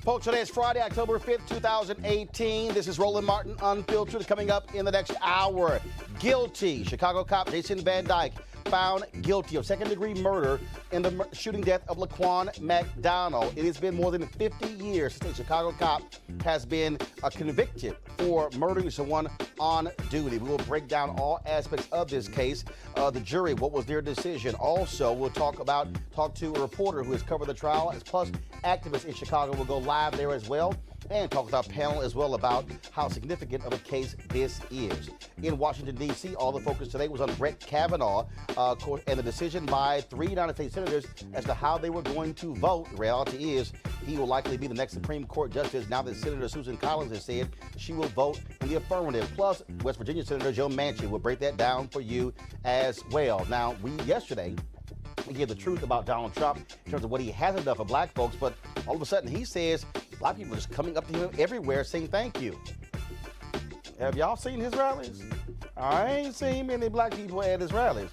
Folks, today is Friday, October 5th, 2018. This is Roland Martin Unfiltered. Coming up in the next hour, guilty. Chicago cop Jason Van Dyke found guilty of second-degree murder in the shooting death of Laquan McDonald. It has been more than 50 years since a Chicago cop has been convicted for murdering someone on duty. We will break down all aspects of this case. The jury, what was their decision? Also, we'll talk to a reporter who has covered the trial, plus activists in Chicago will go live there as well, and talk with our panel as well about how significant of a case this is. In Washington, D.C., all the focus today was on Brett Kavanaugh, and the decision by 3 United States senators as to how they were going to vote. The reality is he will likely be the next Supreme Court justice now that Senator Susan Collins has said she will vote in the affirmative. Plus, West Virginia Senator Joe Manchin will break that down for you as well. Now, yesterday, we gave the truth about Donald Trump in terms of what he hasn't done for black folks, but all of a sudden he says black people are just coming up to him everywhere saying thank you. Have y'all seen his rallies? I ain't seen many black people at his rallies.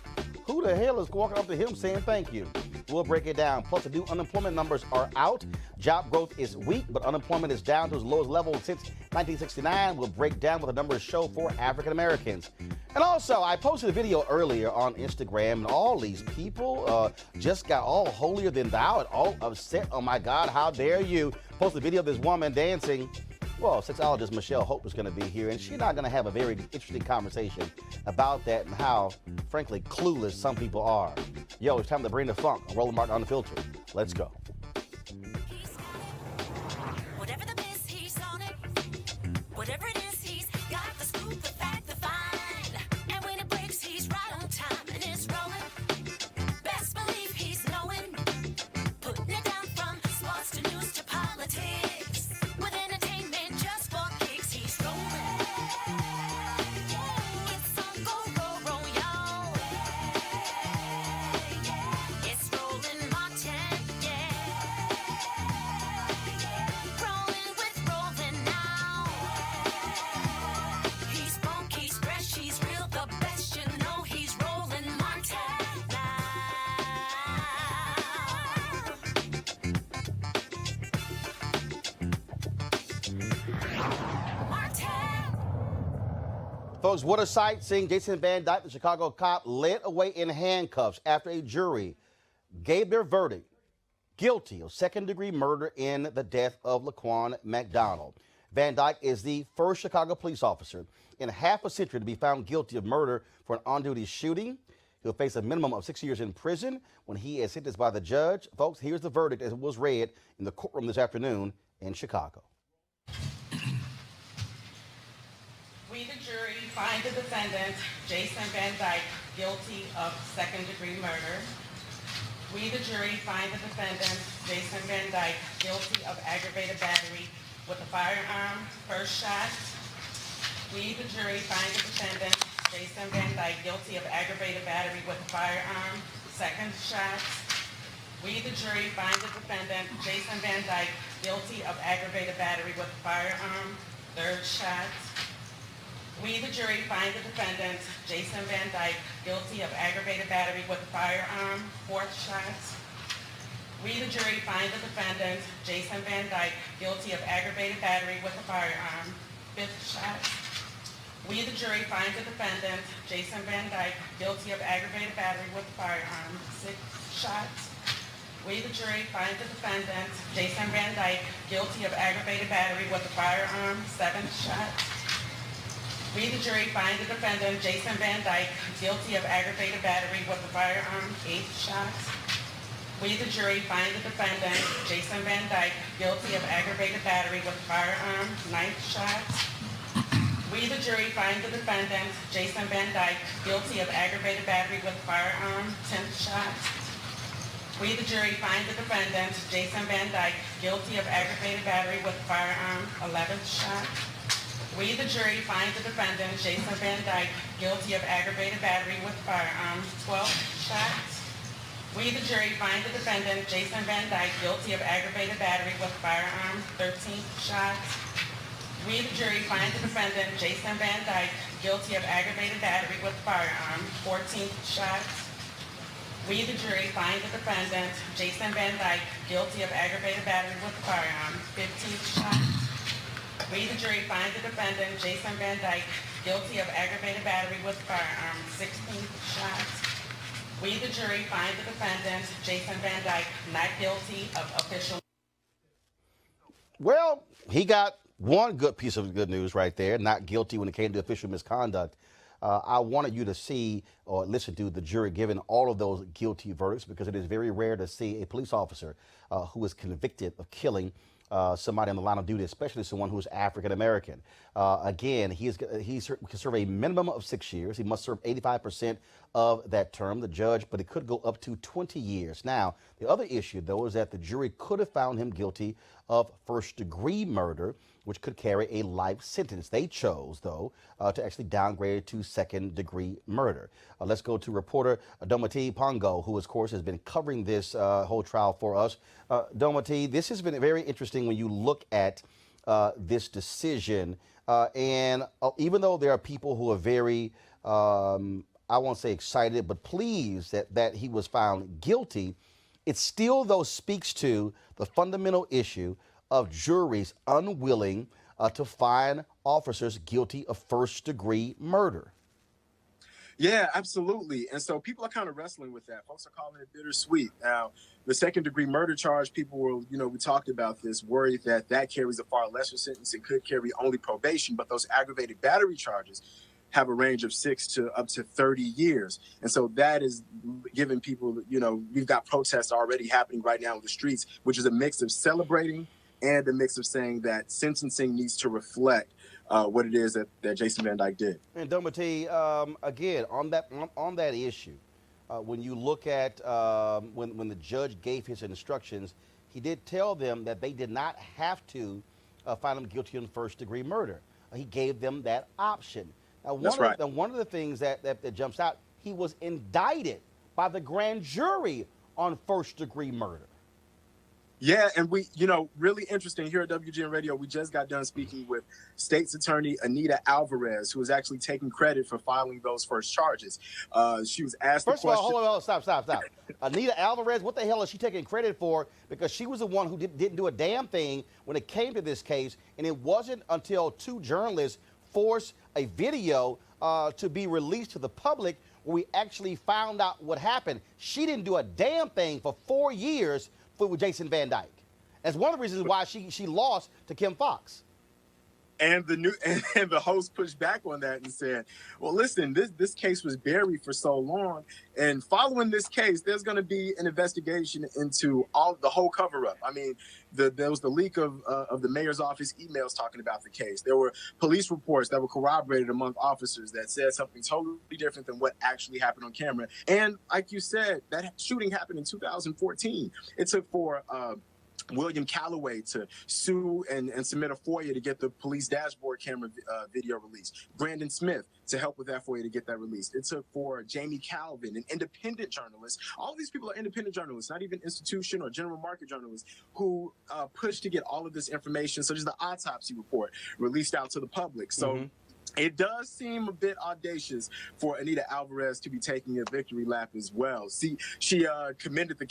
Who the hell is walking up to him saying thank you? We'll break it down. Plus, the new unemployment numbers are out. Job growth is weak, but unemployment is down to its lowest level since 1969. We'll break down what the numbers show for African Americans. And also, I posted a video earlier on Instagram, and all these people just got all holier than thou and all upset. Oh my God, how dare you? Posted a video of this woman dancing. Well, sexologist Michelle Hope is going to be here, and she's not going to have a very interesting conversation about that and how, frankly, clueless some people are. Yo, it's time to bring the funk. I'm Roland Martin Unfiltered. Let's go. Whatever the biz, he's on it. Whatever it is, he's got the scoop, the fact, the find. And when it breaks, he's right on time and it's rolling. Best believe he's knowing. Putting it down from sports to news to politics. With entertainment just for kicks, he's rolling. It's on go, y'all. It's Roland Martin, yeah. Rolling with Roland now. He's funk, he's fresh, he's real, the best, you know he's Roland Martin now. Martin. Folks, what a sight seeing Jason Van Dyke, the Chicago cop, led away in handcuffs after a jury gave their verdict guilty of second-degree murder in the death of Laquan McDonald. Van Dyke is the first Chicago police officer in half a century to be found guilty of murder for an on-duty shooting. He'll face a minimum of 6 years in prison when he is sentenced by the judge. Folks, here's the verdict as it was read in the courtroom this afternoon in Chicago. We, the jury, find the defendant, Jason Van Dyke, guilty of second-degree murder. We, the jury, find the defendant, Jason Van Dyke, guilty of aggravated battery with a firearm, first shot. We, the jury, find the defendant, Jason Van Dyke, guilty of aggravated aggravated battery with a firearm, second shots. We, the jury, find the defendant, Jason Van Dyke, guilty of aggravated battery with a firearm, third shots. We, the jury, find the defendant, Jason Van Dyke, guilty of aggravated battery with a firearm, fourth shots. We, the jury, find the defendant, Jason Van Dyke, guilty of aggravated battery with a firearm, fifth shots. We, the jury, find the defendant, Jason Van Dyke, guilty of aggravated battery with a firearm, sixth shots. We, the jury, find the defendant, Jason Van Dyke, guilty of aggravated battery with a firearm, seventh shots. We, the jury, find the defendant, Jason Van Dyke, guilty of aggravated battery with a firearm, eighth shots. We, the jury, find the defendant, Jason Van Dyke, guilty of aggravated battery with a firearm, ninth shots. We, the jury, find the defendant, Jason Van Dyke, guilty of aggravated battery with a firearm, tenth shots. We, the jury, find the defendant, Jason Van Dyke, guilty of aggravated battery with a firearm, 11th shot. We, the jury, find the defendant, Jason Van Dyke, guilty of aggravated battery with a firearm, 12th shots. We, the jury, find the defendant, Jason Van Dyke, guilty of aggravated battery with a firearm, 13th shots. We, the jury, find the defendant, Jason Van Dyke, guilty of aggravated battery with a firearm, 14th shots. We, the jury, find the defendant, Jason Van Dyke, guilty of aggravated battery with a firearm, 15th shots. We, the jury, find the defendant, Jason Van Dyke, guilty of aggravated battery with a firearm, 16th shots. We, the jury, find the defendant, Jason Van Dyke, not guilty of official. Well, he got one good piece of good news right there, not guilty when it came to official misconduct. I wanted you to see or listen to the jury giving all of those guilty verdicts, because it is very rare to see a police officer who is convicted of killing somebody on the line of duty, especially someone who is African American. Again, he can serve a minimum of 6 years. He must serve 85% of that term, the judge, but it could go up to 20 years. Now, the other issue, though, is that the jury could have found him guilty of first-degree murder, which could carry a life sentence. They chose, though, to actually downgrade it to second-degree murder. Let's go to reporter Domati Pongo, who, of course, has been covering this whole trial for us. Domati, this has been very interesting when you look at this decision. And even though there are people who are very, I won't say excited, but pleased that he was found guilty, it still, though, speaks to the fundamental issue of juries unwilling to find officers guilty of first-degree murder. Yeah, absolutely. And so people are kind of wrestling with that. Folks are calling it bittersweet. Now, the second-degree murder charge, people were, we talked about this, worried that that carries a far lesser sentence. It could carry only probation, but those aggravated battery charges have a range of 6 to up to 30 years. And so that is giving people, we've got protests already happening right now in the streets, which is a mix of celebrating and a mix of saying that sentencing needs to reflect what it is that Jason Van Dyke did. And Domati, again, on that issue, when you look at when the judge gave his instructions, he did tell them that they did not have to find him guilty on first-degree murder. He gave them that option. Now, one of the things that jumps out, he was indicted by the grand jury on first-degree murder. Yeah, and we, really interesting here at WGN Radio, we just got done speaking with State's Attorney Anita Alvarez, who is actually taking credit for filing those first charges. She was asked First the question. of all, hold on, stop. Anita Alvarez, what the hell is she taking credit for? Because she was the one who didn't do a damn thing when it came to this case, and it wasn't until 2 journalists forced a video to be released to the public where we actually found out what happened. She didn't do a damn thing for 4 years with Jason Van Dyke. That's one of the reasons why she lost to Kim Fox. And the host pushed back on that and said, well, listen, this case was buried for so long. And following this case, there's going to be an investigation into the whole cover-up. I mean, there was the leak of the mayor's office emails talking about the case. There were police reports that were corroborated among officers that said something totally different than what actually happened on camera. And like you said, that shooting happened in 2014. It took for William Calloway to sue and submit a FOIA to get the police dashboard camera video released. Brandon Smith to help with that FOIA to get that released. It took for Jamie Calvin, an independent journalist. All of these people are independent journalists, not even institution or general market journalists, who pushed to get all of this information, such as the autopsy report, released out to the public. So it does seem a bit audacious for Anita Alvarez to be taking a victory lap as well. See, she commended the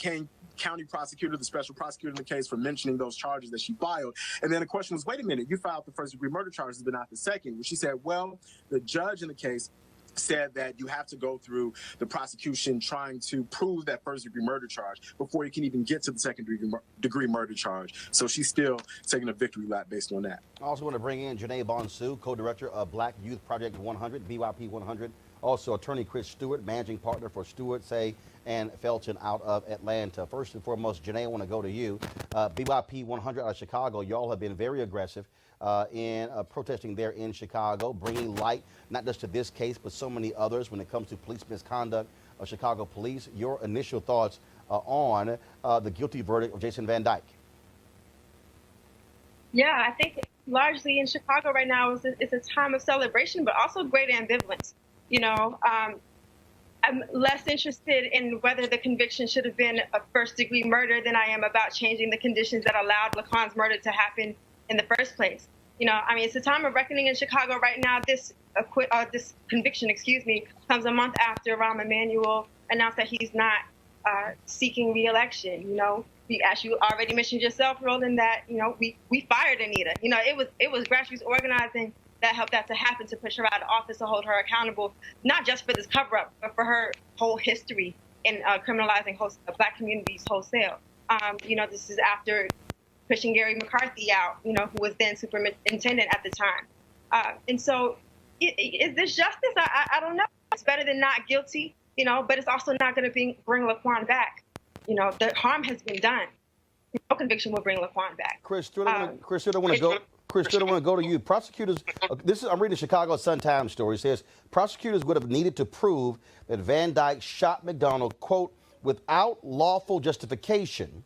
county prosecutor, the special prosecutor in the case, for mentioning those charges that she filed. And then the question was, wait a minute, you filed the first-degree murder charges, but not the second. Well, she said, well, the judge in the case said that you have to go through the prosecution trying to prove that first-degree murder charge before you can even get to the second-degree murder charge. So she's still taking a victory lap based on that. I also want to bring in Janae Bonsu, co-director of Black Youth Project 100, BYP 100. Also, attorney Chris Stewart, managing partner for Stewart, Say, and Felton out of Atlanta. First and foremost, Janae, I want to go to you. BYP 100 out of Chicago, y'all have been very aggressive in protesting there in Chicago, bringing light not just to this case, but so many others when it comes to police misconduct of Chicago police. Your initial thoughts on the guilty verdict of Jason Van Dyke? Yeah, I think largely in Chicago right now it's a time of celebration, but also great ambivalence. You know, I'm less interested in whether the conviction should have been a first-degree murder than I am about changing the conditions that allowed Laquan's murder to happen in the first place. You know, I mean, it's a time of reckoning in Chicago right now. This conviction, comes a month after Rahm Emanuel announced that he's not seeking re-election. You know, as you already mentioned yourself, Roland, that we fired Anita. You know, it was grassroots organizing that helped that to happen, to push her out of office, to hold her accountable, not just for this cover-up, but for her whole history in criminalizing Black communities wholesale. You know, this is after pushing Gary McCarthy out, who was then superintendent at the time. And so is this justice? I don't know. It's better than not guilty, but it's also not going to bring Laquan back. The harm has been done. No conviction will bring Laquan back. Chris Stewart, I want to go to you. Prosecutors, I'm reading a Chicago Sun-Times story. It says prosecutors would have needed to prove that Van Dyke shot McDonald, quote, without lawful justification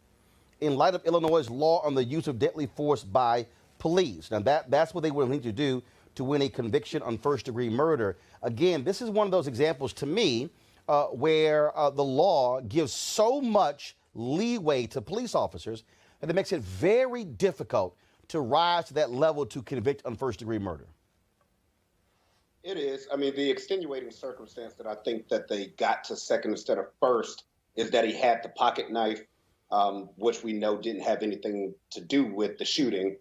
in light of Illinois' law on the use of deadly force by police. Now, that's what they would need to do to win a conviction on first-degree murder. Again, this is one of those examples to me where the law gives so much leeway to police officers that it makes it very difficult to rise to that level to convict on first-degree murder. It is. I mean, the extenuating circumstance that I think that they got to second instead of first is that he had the pocket knife, which we know didn't have anything to do with the shooting.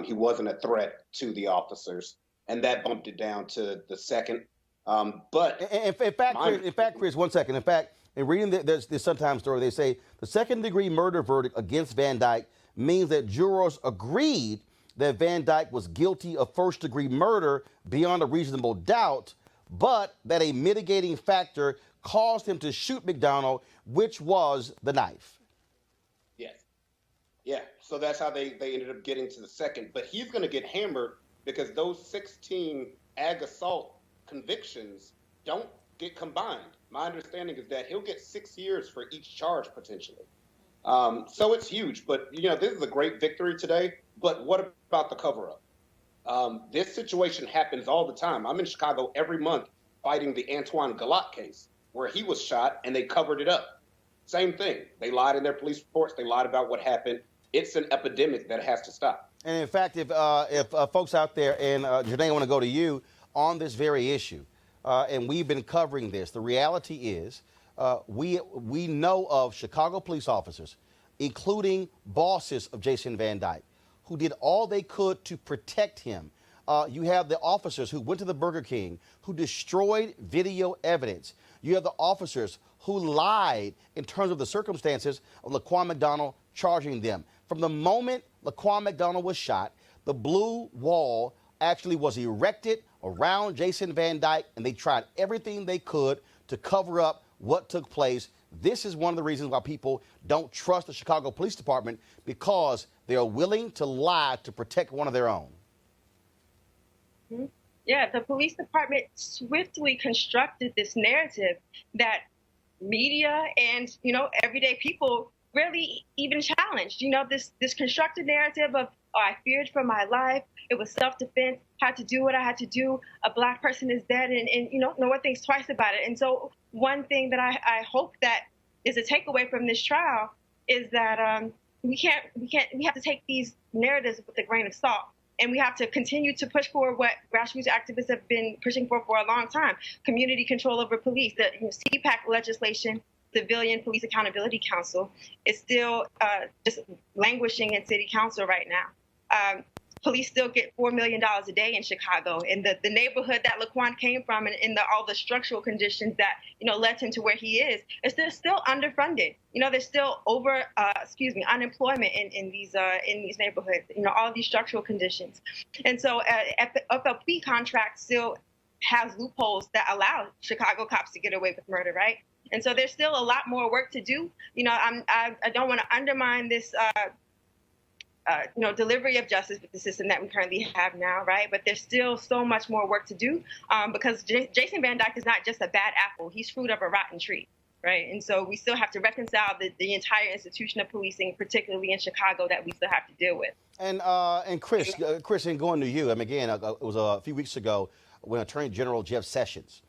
He wasn't a threat to the officers, and that bumped it down to the second. But in fact, Chris, 1 second. In fact, in reading this Sun-Times story, they say the second-degree murder verdict against Van Dyke means that jurors agreed that Van Dyke was guilty of first-degree murder beyond a reasonable doubt, but that a mitigating factor caused him to shoot McDonald, which was the knife. Yes. Yeah. So that's how they ended up getting to the second. But he's going to get hammered because those 16 ag assault convictions don't get combined. My understanding is that he'll get 6 years for each charge potentially. So it's huge. But, this is a great victory today. But what about the cover-up? This situation happens all the time. I'm in Chicago every month fighting the Antoine Galat case where he was shot and they covered it up. Same thing. They lied in their police reports. They lied about what happened. It's an epidemic that has to stop. And in fact, if folks out there, and Janae, I want to go to you on this very issue, and we've been covering this, the reality is we know of Chicago police officers, including bosses of Jason Van Dyke, who did all they could to protect him. You have the officers who went to the Burger King, who destroyed video evidence. You have the officers who lied in terms of the circumstances of Laquan McDonald charging them. From the moment Laquan McDonald was shot, the blue wall actually was erected around Jason Van Dyke, and they tried everything they could to cover up what took place. This is one of the reasons why people don't trust the Chicago Police Department, because they are willing to lie to protect one of their own. Mm-hmm. Yeah, the police department swiftly constructed this narrative that media and, everyday people really even challenged. You know, this constructed narrative of, oh, I feared for my life. It was self-defense, had to do what I had to do. A Black person is dead, and you know, no one thinks twice about it. And so one thing that I hope that is a takeaway from this trial is that we have to take these narratives with a grain of salt. And we have to continue to push forward what grassroots activists have been pushing for a long time: community control over police. The CPAC legislation, Civilian Police Accountability Council, is still just languishing in city council right now. Police still get $4 million a day in Chicago, and the neighborhood that Laquan came from, and all the structural conditions that led him to where he is still underfunded. There's still unemployment in these neighborhoods. All of these structural conditions, and so FLP contract still has loopholes that allow Chicago cops to get away with murder, right? And so there's still a lot more work to do. I don't want to undermine this. Delivery of justice with the system that we currently have now, right? But there's still so much more work to do because Jason Van Dyke is not just a bad apple. He's fruit of a rotten tree, right? And so we still have to reconcile the entire institution of policing, particularly in Chicago, that we still have to deal with. And Chris, and going to you, again, it was a few weeks ago when Attorney General Jeff Sessions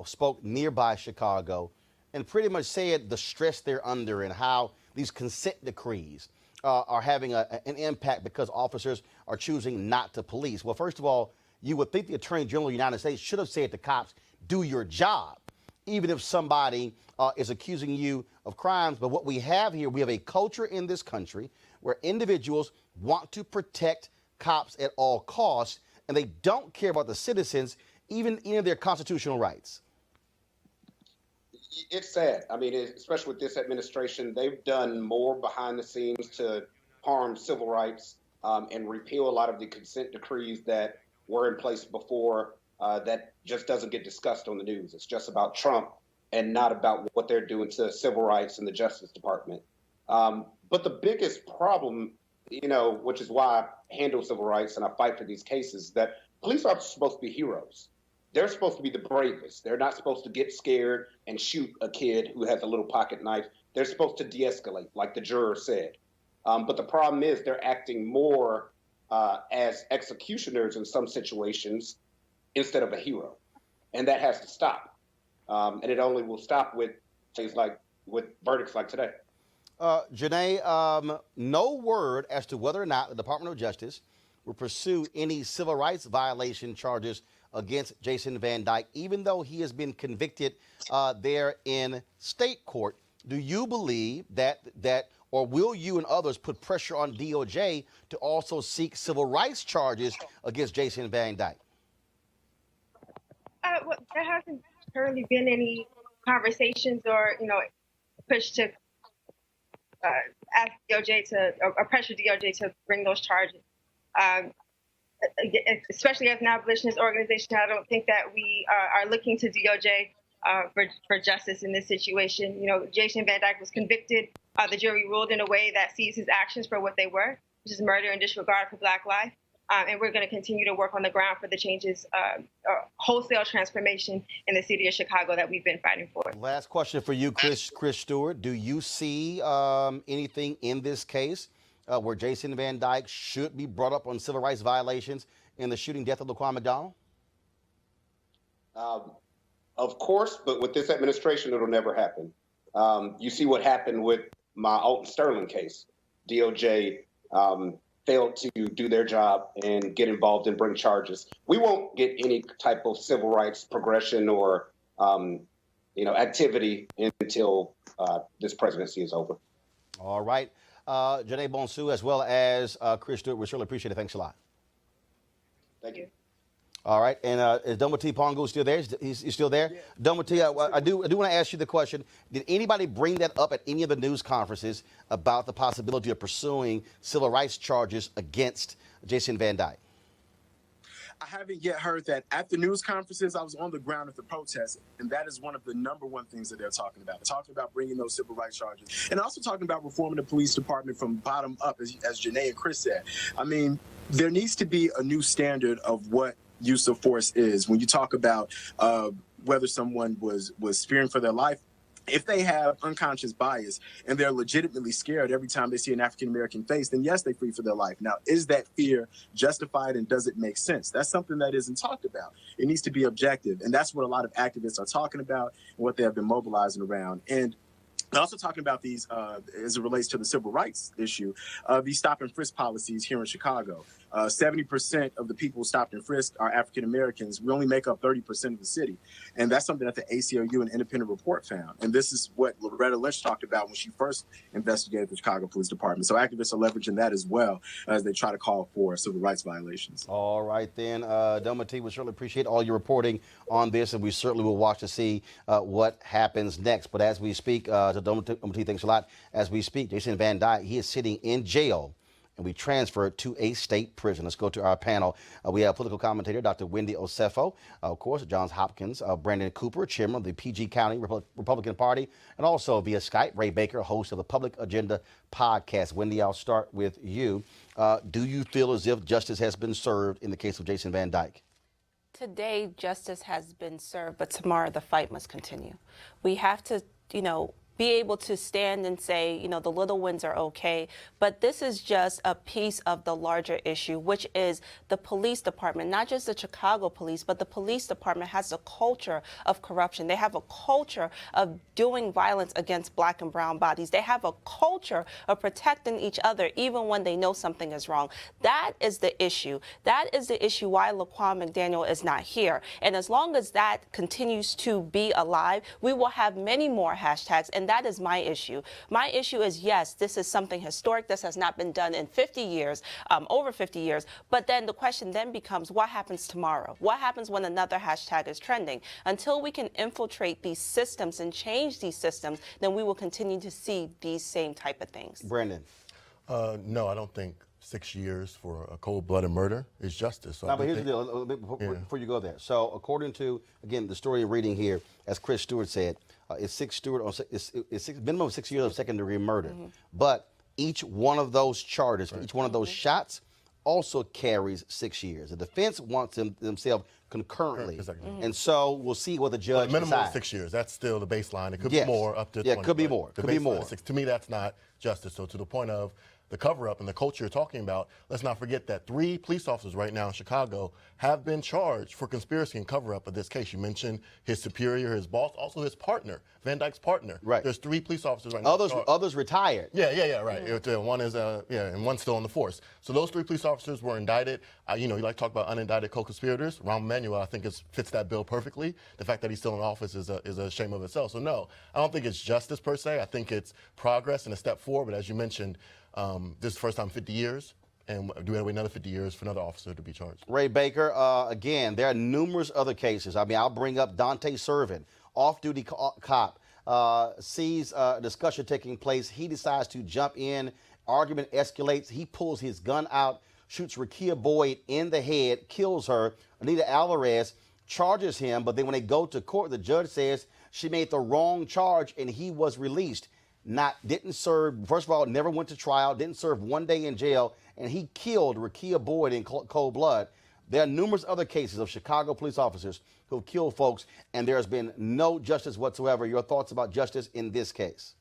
spoke nearby Chicago and pretty much said the stress they're under and how these consent decrees are having an impact because officers are choosing not to police. Well, first of all, you would think the Attorney General of the United States should have said to cops, do your job, even if somebody is accusing you of crimes. But what we have here, we have a culture in this country where individuals want to protect cops at all costs, and they don't care about the citizens, even in their constitutional rights. It's sad. Especially with this administration, they've done more behind the scenes to harm civil rights and repeal a lot of the consent decrees that were in place before that just doesn't get discussed on the news. It's just about Trump and not about what they're doing to civil rights and the Justice Department. But the biggest problem, which is why I handle civil rights and I fight for these cases, that police are supposed to be heroes. They're supposed to be the bravest. They're not supposed to get scared and shoot a kid who has a little pocket knife. They're supposed to de-escalate, like the juror said. But the problem is they're acting more as executioners in some situations instead of a hero. And that has to stop. And it only will stop with things like with verdicts like today. Janae, no word as to whether or not the Department of Justice will pursue any civil rights violation charges against Jason Van Dyke, even though he has been convicted there in state court. Do you believe that, or will you and others put pressure on DOJ to also seek civil rights charges against Jason Van Dyke? Well, there hasn't currently been any conversations or, push to ask DOJ or pressure DOJ to bring those charges. Especially as an abolitionist organization, I don't think that we are looking to DOJ for justice in this situation. Jason Van Dyke was convicted. The jury ruled in a way that sees his actions for what they were, which is murder and disregard for Black life. And we're going to continue to work on the ground for the changes, wholesale transformation in the city of Chicago that we've been fighting for. Last question for you, Chris Stewart. Do you see anything in this case where Jason Van Dyke should be brought up on civil rights violations in the shooting death of Laquan McDonald? Of course, but with this administration, it'll never happen. You see what happened with my Alton Sterling case. DOJ failed to do their job and get involved and bring charges. We won't get any type of civil rights progression or activity until this presidency is over. All right. Janae Bonsu, as well as Chris Stewart, we surely appreciate it. Thanks a lot. Thank you. All right. And is Dumati Pongo still there? He's still there? Yeah. Dumati, I do want to ask you the question. Did anybody bring that up at any of the news conferences about the possibility of pursuing civil rights charges against Jason Van Dyke? I haven't yet heard that. At the news conferences, I was on the ground at the protests, and that is one of the #1 things that they're talking about. They're talking about bringing those civil rights charges, and also talking about reforming the police department from bottom up, as Janae and Chris said. There needs to be a new standard of what use of force is. When you talk about whether someone was fearing for their life, If they have unconscious bias and they're legitimately scared every time they see an African-American face, then yes, they flee for their life. Now, is that fear justified and does it make sense? That's something that isn't talked about. It needs to be objective. And that's what a lot of activists are talking about and what they have been mobilizing around. And also talking about these, as it relates to the civil rights issue, these stop and frisk policies here in Chicago. 70% of the people stopped and frisked are African Americans. We only make up 30% of the city. And that's something that the ACLU and independent report found. And this is what Loretta Lynch talked about when she first investigated the Chicago Police Department. So activists are leveraging that as well as they try to call for civil rights violations. All right, then. Domity, we certainly appreciate all your reporting on this, and we certainly will watch to see what happens next. But as we speak, to Domity, thanks a lot. As we speak, Jason Van Dyke, he is sitting in jail, and we transferred to a state prison. Let's go to our panel. We have political commentator Dr. Wendy Osefo, of course, Johns Hopkins, Brandon Cooper, chairman of the PG County Republican Party, and also via Skype, Ray Baker, host of the Public Agenda podcast. Wendy, I'll start with you. Do you feel as if justice has been served in the case of Jason Van Dyke? Today, justice has been served, but tomorrow the fight must continue. We have to, be able to stand and say, the little wins are okay, but this is just a piece of the larger issue, which is the police department, not just the Chicago police, but the police department has a culture of corruption. They have a culture of doing violence against black and brown bodies. They have a culture of protecting each other even when they know something is wrong. That is the issue. That is the issue why Laquan McDaniel is not here. And as long as that continues to be alive, we will have many more hashtags, and that is my issue. My issue is, yes, this is something historic. This has not been done in 50 years, over 50 years. But then the question then becomes, what happens tomorrow? What happens when another hashtag is trending? Until we can infiltrate these systems and change these systems, then we will continue to see these same type of things. Brandon. No, I don't think 6 years for a cold-blooded murder is justice. So but here's the deal, before you go there. So according to, again, the story you're reading here, as Chris Stewart said, it's minimum of 6 years of second-degree murder. Mm-hmm. But each one of those charges, each one of those shots also carries 6 years. The defense wants themselves concurrently. Exactly. Mm-hmm. And so we'll see what the judge minimum decides. of 6 years. That's still the baseline. It could be more, up to 20. Yeah, it could be more. Could be more. To me, that's not justice. So to the point of the cover-up and the culture you're talking about, let's not forget that 3 police officers right now in Chicago have been charged for conspiracy and cover-up of this case. You mentioned his superior, his boss, also his partner, Van Dyke's partner. Right. There's 3 police officers right now. Others retired. Yeah, right. One is, and one's still on the force. So those 3 police officers were indicted. You like to talk about unindicted co-conspirators. Rahm Emanuel, I think, fits that bill perfectly. The fact that he's still in office is a shame of itself. So no, I don't think it's justice per se. I think it's progress and a step forward. But as you mentioned, this is the first time in 50 years, and do we have to wait another 50 years for another officer to be charged? Ray Baker, again, there are numerous other cases. I mean, I'll bring up Dante Servin, off-duty cop, sees a discussion taking place. He decides to jump in. Argument escalates. He pulls his gun out, shoots Rakia Boyd in the head, kills her. Anita Alvarez charges him, but then when they go to court, the judge says she made the wrong charge and he was released. Didn't serve, first of all, never went to trial, didn't serve 1 day in jail, and he killed Rakia Boyd in cold blood. There are numerous other cases of Chicago police officers who have killed folks, and there has been no justice whatsoever. Your thoughts about justice in this case?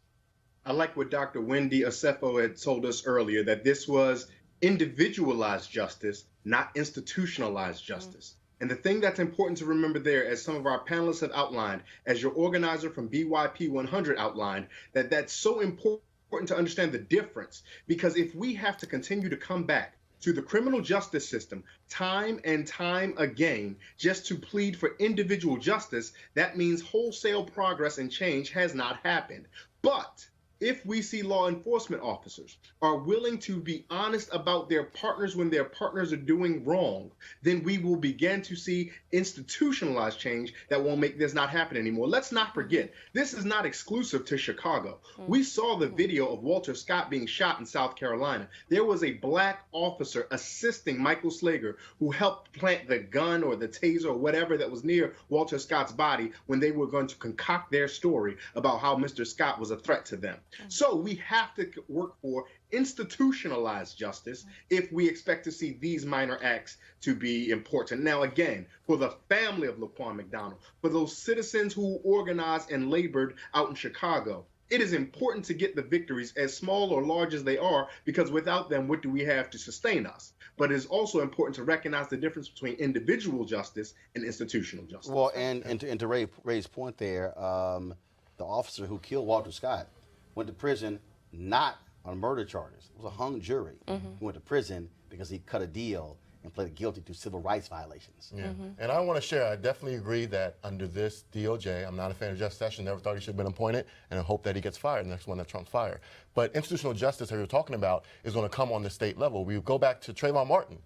I like what Dr. Wendy Osefo had told us earlier, that this was individualized justice, not institutionalized justice. And the thing that's important to remember there, as some of our panelists have outlined, as your organizer from BYP 100 outlined, that's so important to understand the difference. Because if we have to continue to come back to the criminal justice system time and time again just to plead for individual justice, that means wholesale progress and change has not happened. But if we see law enforcement officers are willing to be honest about their partners when their partners are doing wrong, then we will begin to see institutionalized change that won't make this not happen anymore. Let's not forget, this is not exclusive to Chicago. We saw the video of Walter Scott being shot in South Carolina. There was a black officer assisting Michael Slager who helped plant the gun or the taser or whatever that was near Walter Scott's body when they were going to concoct their story about how Mr. Scott was a threat to them. So we have to work for institutionalized justice if we expect to see these minor acts to be important. Now, again, for the family of Laquan McDonald, for those citizens who organized and labored out in Chicago, it is important to get the victories, as small or large as they are, because without them, what do we have to sustain us? But it is also important to recognize the difference between individual justice and institutional justice. Well, and to Ray's point there, the officer who killed Walter Scott went to prison not on murder charges. It was a hung jury. He went to prison because he cut a deal and pleaded guilty to civil rights violations. Yeah. And I want to share, I definitely agree that under this DOJ, I'm not a fan of Jeff Sessions, never thought he should have been appointed, and I hope that he gets fired, the next one that Trump's fired. But institutional justice that you're talking about is going to come on the state level. We go back to Trayvon Martin.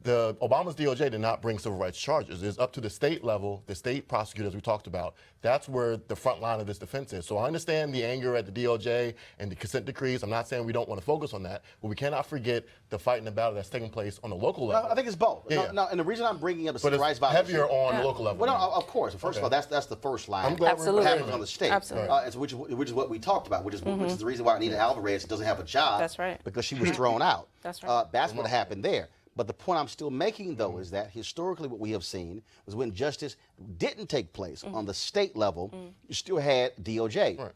Obama's DOJ did not bring civil rights charges. It's up to the state level, the state prosecutors we talked about. That's where the front line of this defense is. So I understand the anger at the DOJ and the consent decrees. I'm not saying we don't want to focus on that, but we cannot forget the fight and the battle that's taking place on the local level. No, I think it's both. Yeah. No, and the reason I'm bringing up the But civil rights it's violation. heavier on the local level. Well, no, of course. First of all, that's the first line. I'm glad Absolutely. What happens on the state. Absolutely. And so which is what we talked about, which is the reason why Anita Alvarez doesn't have a job. That's right. Because she was thrown out. That's right. That's what happened there. But the point I'm still making, though, is that historically what we have seen was when justice didn't take place on the state level, you still had DOJ. Right.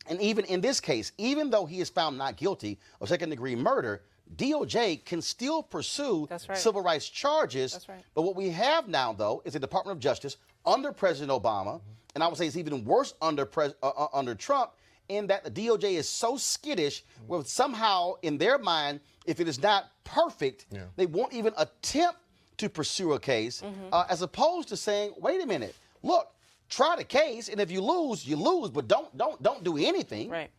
And even in this case, even though he is found not guilty of second-degree murder, DOJ can still pursue That's right. civil rights charges. That's right. But what we have now, though, is the Department of Justice under President Obama, and I would say it's even worse under Trump, in that the DOJ is so skittish where somehow in their mind, if it is not perfect, they won't even attempt to pursue a case, as opposed to saying, wait a minute, look, try the case, and if you lose, but don't do anything. Right.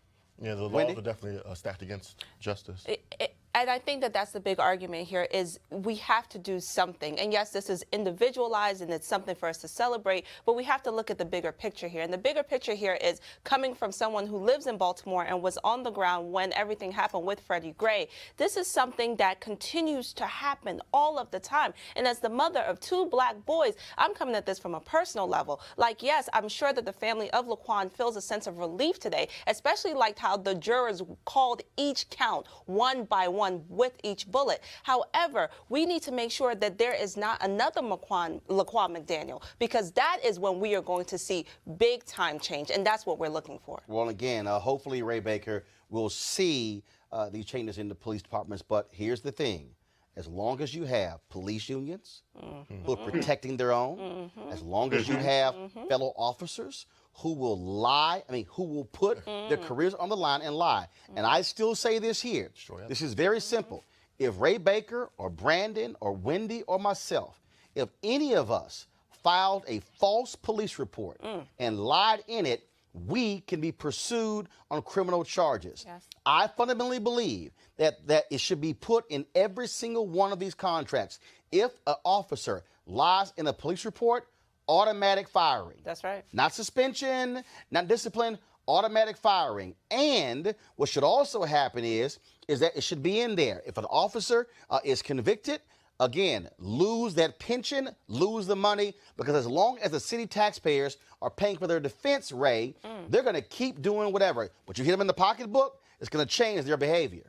Yeah, the laws Wendy? are definitely stacked against justice. And I think that that's the big argument here is we have to do something. And yes, this is individualized and it's something for us to celebrate, but we have to look at the bigger picture here. And the bigger picture here is coming from someone who lives in Baltimore and was on the ground when everything happened with Freddie Gray. This is something that continues to happen all of the time. And as the mother of two black boys, I'm coming at this from a personal level. Like, yes, I'm sure that the family of Laquan feels a sense of relief today, especially like how the jurors called each count one by one with each bullet. However, we need to make sure that there is not another Laquan McDaniel, because that is when we are going to see big time change, and that's what we're looking for. Well, again, hopefully Ray Baker will see these changes in the police departments, but here's the thing. As long as you have police unions who are protecting their own, as long as you have fellow officers who will who will put their careers on the line and lie. And I still say this here. This is very simple. If Ray Baker or Brandon or Wendy or myself, if any of us filed a false police report and lied in it, we can be pursued on criminal charges. Yes. I fundamentally believe that it should be put in every single one of these contracts. If an officer lies in a police report, automatic firing. That's right. Not suspension, not discipline, automatic firing. And what should also happen is that it should be in there. If an officer is convicted, again, lose that pension, lose the money, because as long as the city taxpayers are paying for their defense, Ray, they're going to keep doing whatever. But you hit them in the pocketbook, it's going to change their behavior.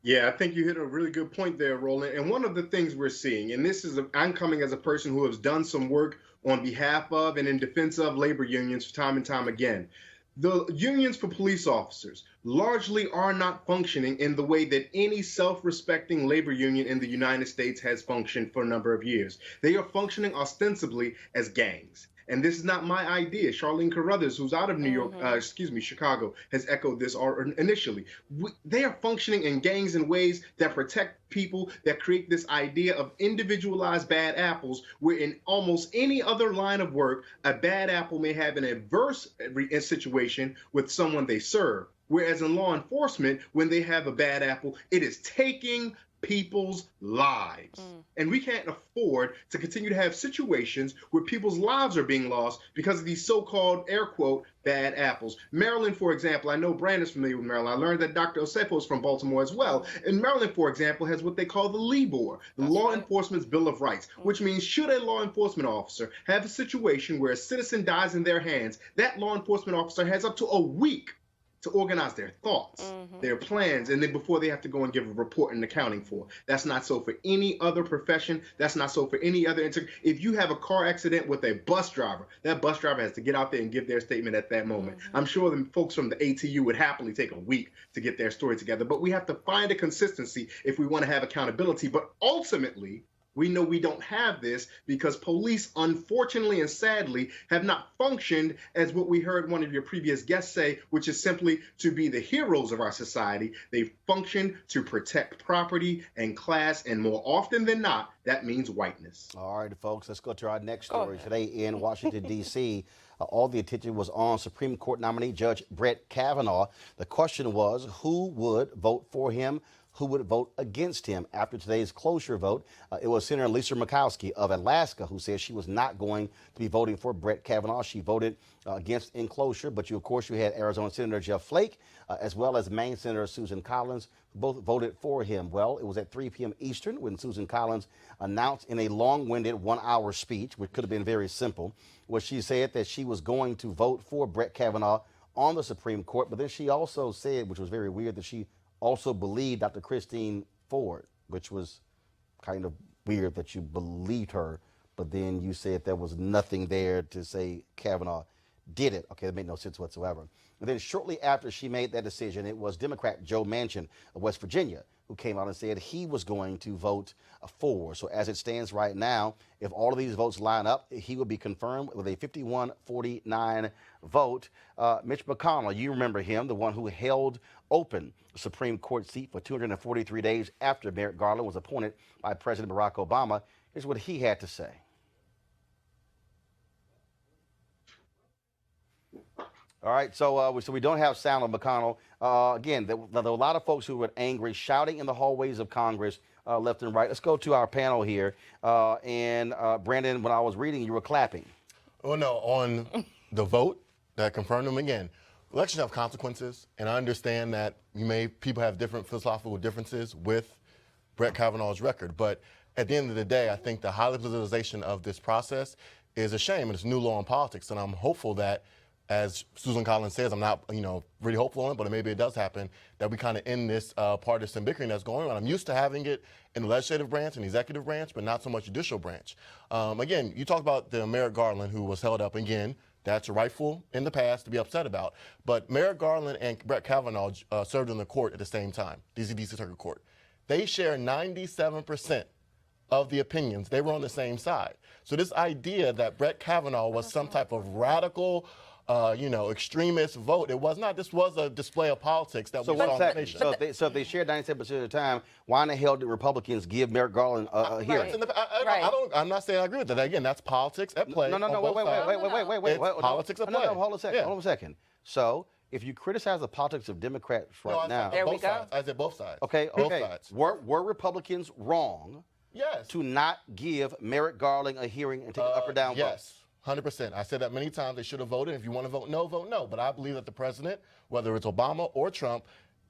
Yeah, I think you hit a really good point there, Roland. And one of the things we're seeing, and I'm coming as a person who has done some work on behalf of and in defense of labor unions time and time again. The unions for police officers largely are not functioning in the way that any self-respecting labor union in the United States has functioned for a number of years. They are functioning ostensibly as gangs. And this is not my idea. Charlene Carruthers, who's out of Chicago, has echoed this initially. They are functioning in gangs in ways that protect people, that create this idea of individualized bad apples, where in almost any other line of work, a bad apple may have an adverse situation with someone they serve. Whereas in law enforcement, when they have a bad apple, it is taking people's lives. And we can't afford to continue to have situations where people's lives are being lost because of these so-called, air quote, bad apples. Maryland, for example, I know Brandon's familiar with Maryland. I learned that Dr. Osefo is from Baltimore as well. And Maryland, for example, has what they call the LEBOR, the Law Enforcement's Bill of Rights, which means should a law enforcement officer have a situation where a citizen dies in their hands, that law enforcement officer has up to a week to organize their thoughts, their plans, and then before they have to go and give a report and accounting for. That's not so for any other profession. That's not so for any other. If you have a car accident with a bus driver, that bus driver has to get out there and give their statement at that moment. I'm sure the folks from the ATU would happily take a week to get their story together, but we have to find a consistency if we want to have accountability. But ultimately, we know we don't have this because police, unfortunately and sadly, have not functioned as what we heard one of your previous guests say, which is simply to be the heroes of our society. They function to protect property and class, and more often than not, that means whiteness. All right, folks, let's go to our next story. Today in Washington, D.C., all the attention was on Supreme Court nominee Judge Brett Kavanaugh. The question was, who would vote for him? Who would vote against him? After today's cloture vote, it was Senator Lisa Murkowski of Alaska who said she was not going to be voting for Brett Kavanaugh. She voted against enclosure, but of course you had Arizona Senator Jeff Flake as well as Maine Senator Susan Collins, who both voted for him. Well, it was at 3 p.m. Eastern when Susan Collins announced in a long-winded 1-hour speech, which could have been very simple, where she said that she was going to vote for Brett Kavanaugh on the Supreme Court, but then she also said, which was very weird, that she also believed Dr. Christine Ford, which was kind of weird that you believed her, but then you said there was nothing there to say Kavanaugh did it. Okay, that made no sense whatsoever. And then shortly after she made that decision, it was Democrat Joe Manchin of West Virginia who came out and said he was going to vote for. So as it stands right now, if all of these votes line up, he will be confirmed with a 51-49 vote. Mitch McConnell, you remember him, the one who held open the Supreme Court seat for 243 days after Merrick Garland was appointed by President Barack Obama. Here's what he had to say. All right, so we don't have sound on McConnell. Again, there were a lot of folks who were angry, shouting in the hallways of Congress, left and right. Let's go to our panel here. Brandon, when I was reading, you were clapping. Oh, no, on the vote that confirmed him again. Elections have consequences, and I understand that people have different philosophical differences with Brett Kavanaugh's record, but at the end of the day, I think the high politicization of this process is a shame, and it's new law in politics, and I'm hopeful that, as Susan Collins says, I'm not, really hopeful on it, but maybe it does happen, that we kind of end this partisan bickering that's going on. I'm used to having it in the legislative branch and the executive branch, but not so much judicial branch. Again, you talk about the Merrick Garland who was held up again. That's rightful in the past to be upset about. But Merrick Garland and Brett Kavanaugh served in the court at the same time, D.C. Circuit Court. They share 97% of the opinions. They were on the same side. So this idea that Brett Kavanaugh was some type of radical, extremist vote. It was not. This was a display of politics that we saw in the nation. So if they shared 97% of the time, why in the hell did Republicans give Merrick Garland a hearing? I'm not saying I agree with that. Again, that's politics at play. Wait. Politics at play. No, hold on a second. So if you criticize the politics of Democrats now, there we go. I said both sides. Okay. Both sides. Were Republicans wrong? Yes. To not give Merrick Garland a hearing and take an up or down vote? Yes. 100%. I said that many times. They should have voted. If you want to vote no, vote no. But I believe that the president, whether it's Obama or Trump,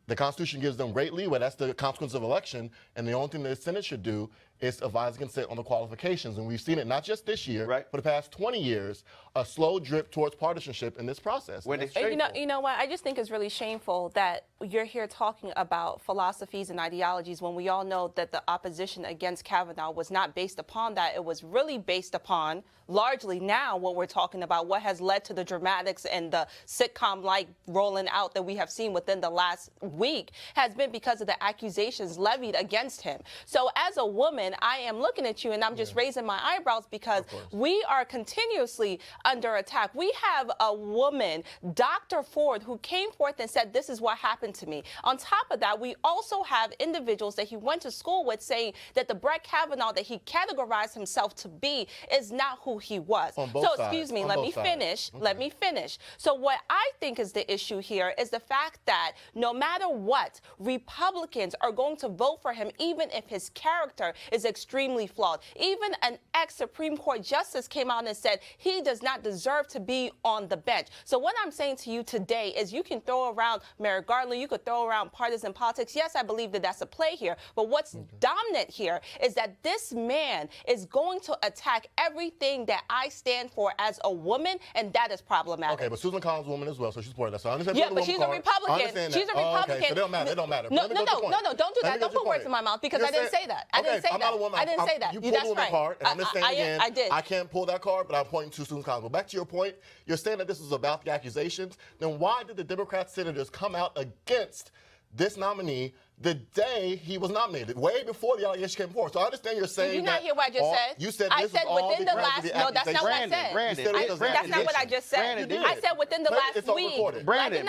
the Constitution gives them great leeway. That's the consequence of election. And the only thing the Senate should do is advise consent on the qualifications. And we've seen it not just this year, for the past 20 years, a slow drip towards partisanship in this process. You know what? I just think it's really shameful that you're here talking about philosophies and ideologies when we all know that the opposition against Kavanaugh was not based upon that. It was really based upon, largely now, what we're talking about, what has led to the dramatics and the sitcom-like rolling out that we have seen within the last week has been because of the accusations levied against him. So as a woman, I am looking at you and I'm just raising my eyebrows because we are continuously under attack. We have a woman, Dr. Ford, who came forth and said, this is what happened to me. On top of that, we also have individuals that he went to school with saying that the Brett Kavanaugh that he categorized himself to be is not who he was. Excuse me, let me finish. Let me finish. So what I think is the issue here is the fact that no matter what, Republicans are going to vote for him, even if his character is is extremely flawed. Even an ex-Supreme Court justice came out and said he does not deserve to be on the bench. So what I'm saying to you today is you can throw around Merrick Garland, you could throw around partisan politics. Yes, I believe that that's a play here. But what's dominant here is that this man is going to attack everything that I stand for as a woman, and that is problematic. Okay, but Susan Collins is a woman as well, so she's supported that. So I understand. Yeah, but she's a Republican. She's a Republican. Okay, so they don't matter. They don't matter. No, don't do that. Don't put words in my mouth because I didn't say that. I didn't say that. I'm not a woman. I didn't say that. You pulled That's the woman right. card, and I understand again. I did. I can't pull that card, but I'm pointing to Susan Collins. But back to your point, you're saying that this is about the accusations. Then why did the Democrat senators come out against this nominee the day he was nominated, way before the allegation came forward? So I understand you're saying Did you not hear what I just said? You said I this said was all within the because last. of the No, that's not what I said. Brandon, That's not what I just said. Brandon, I said within the last It's all week. recorded. Brandon,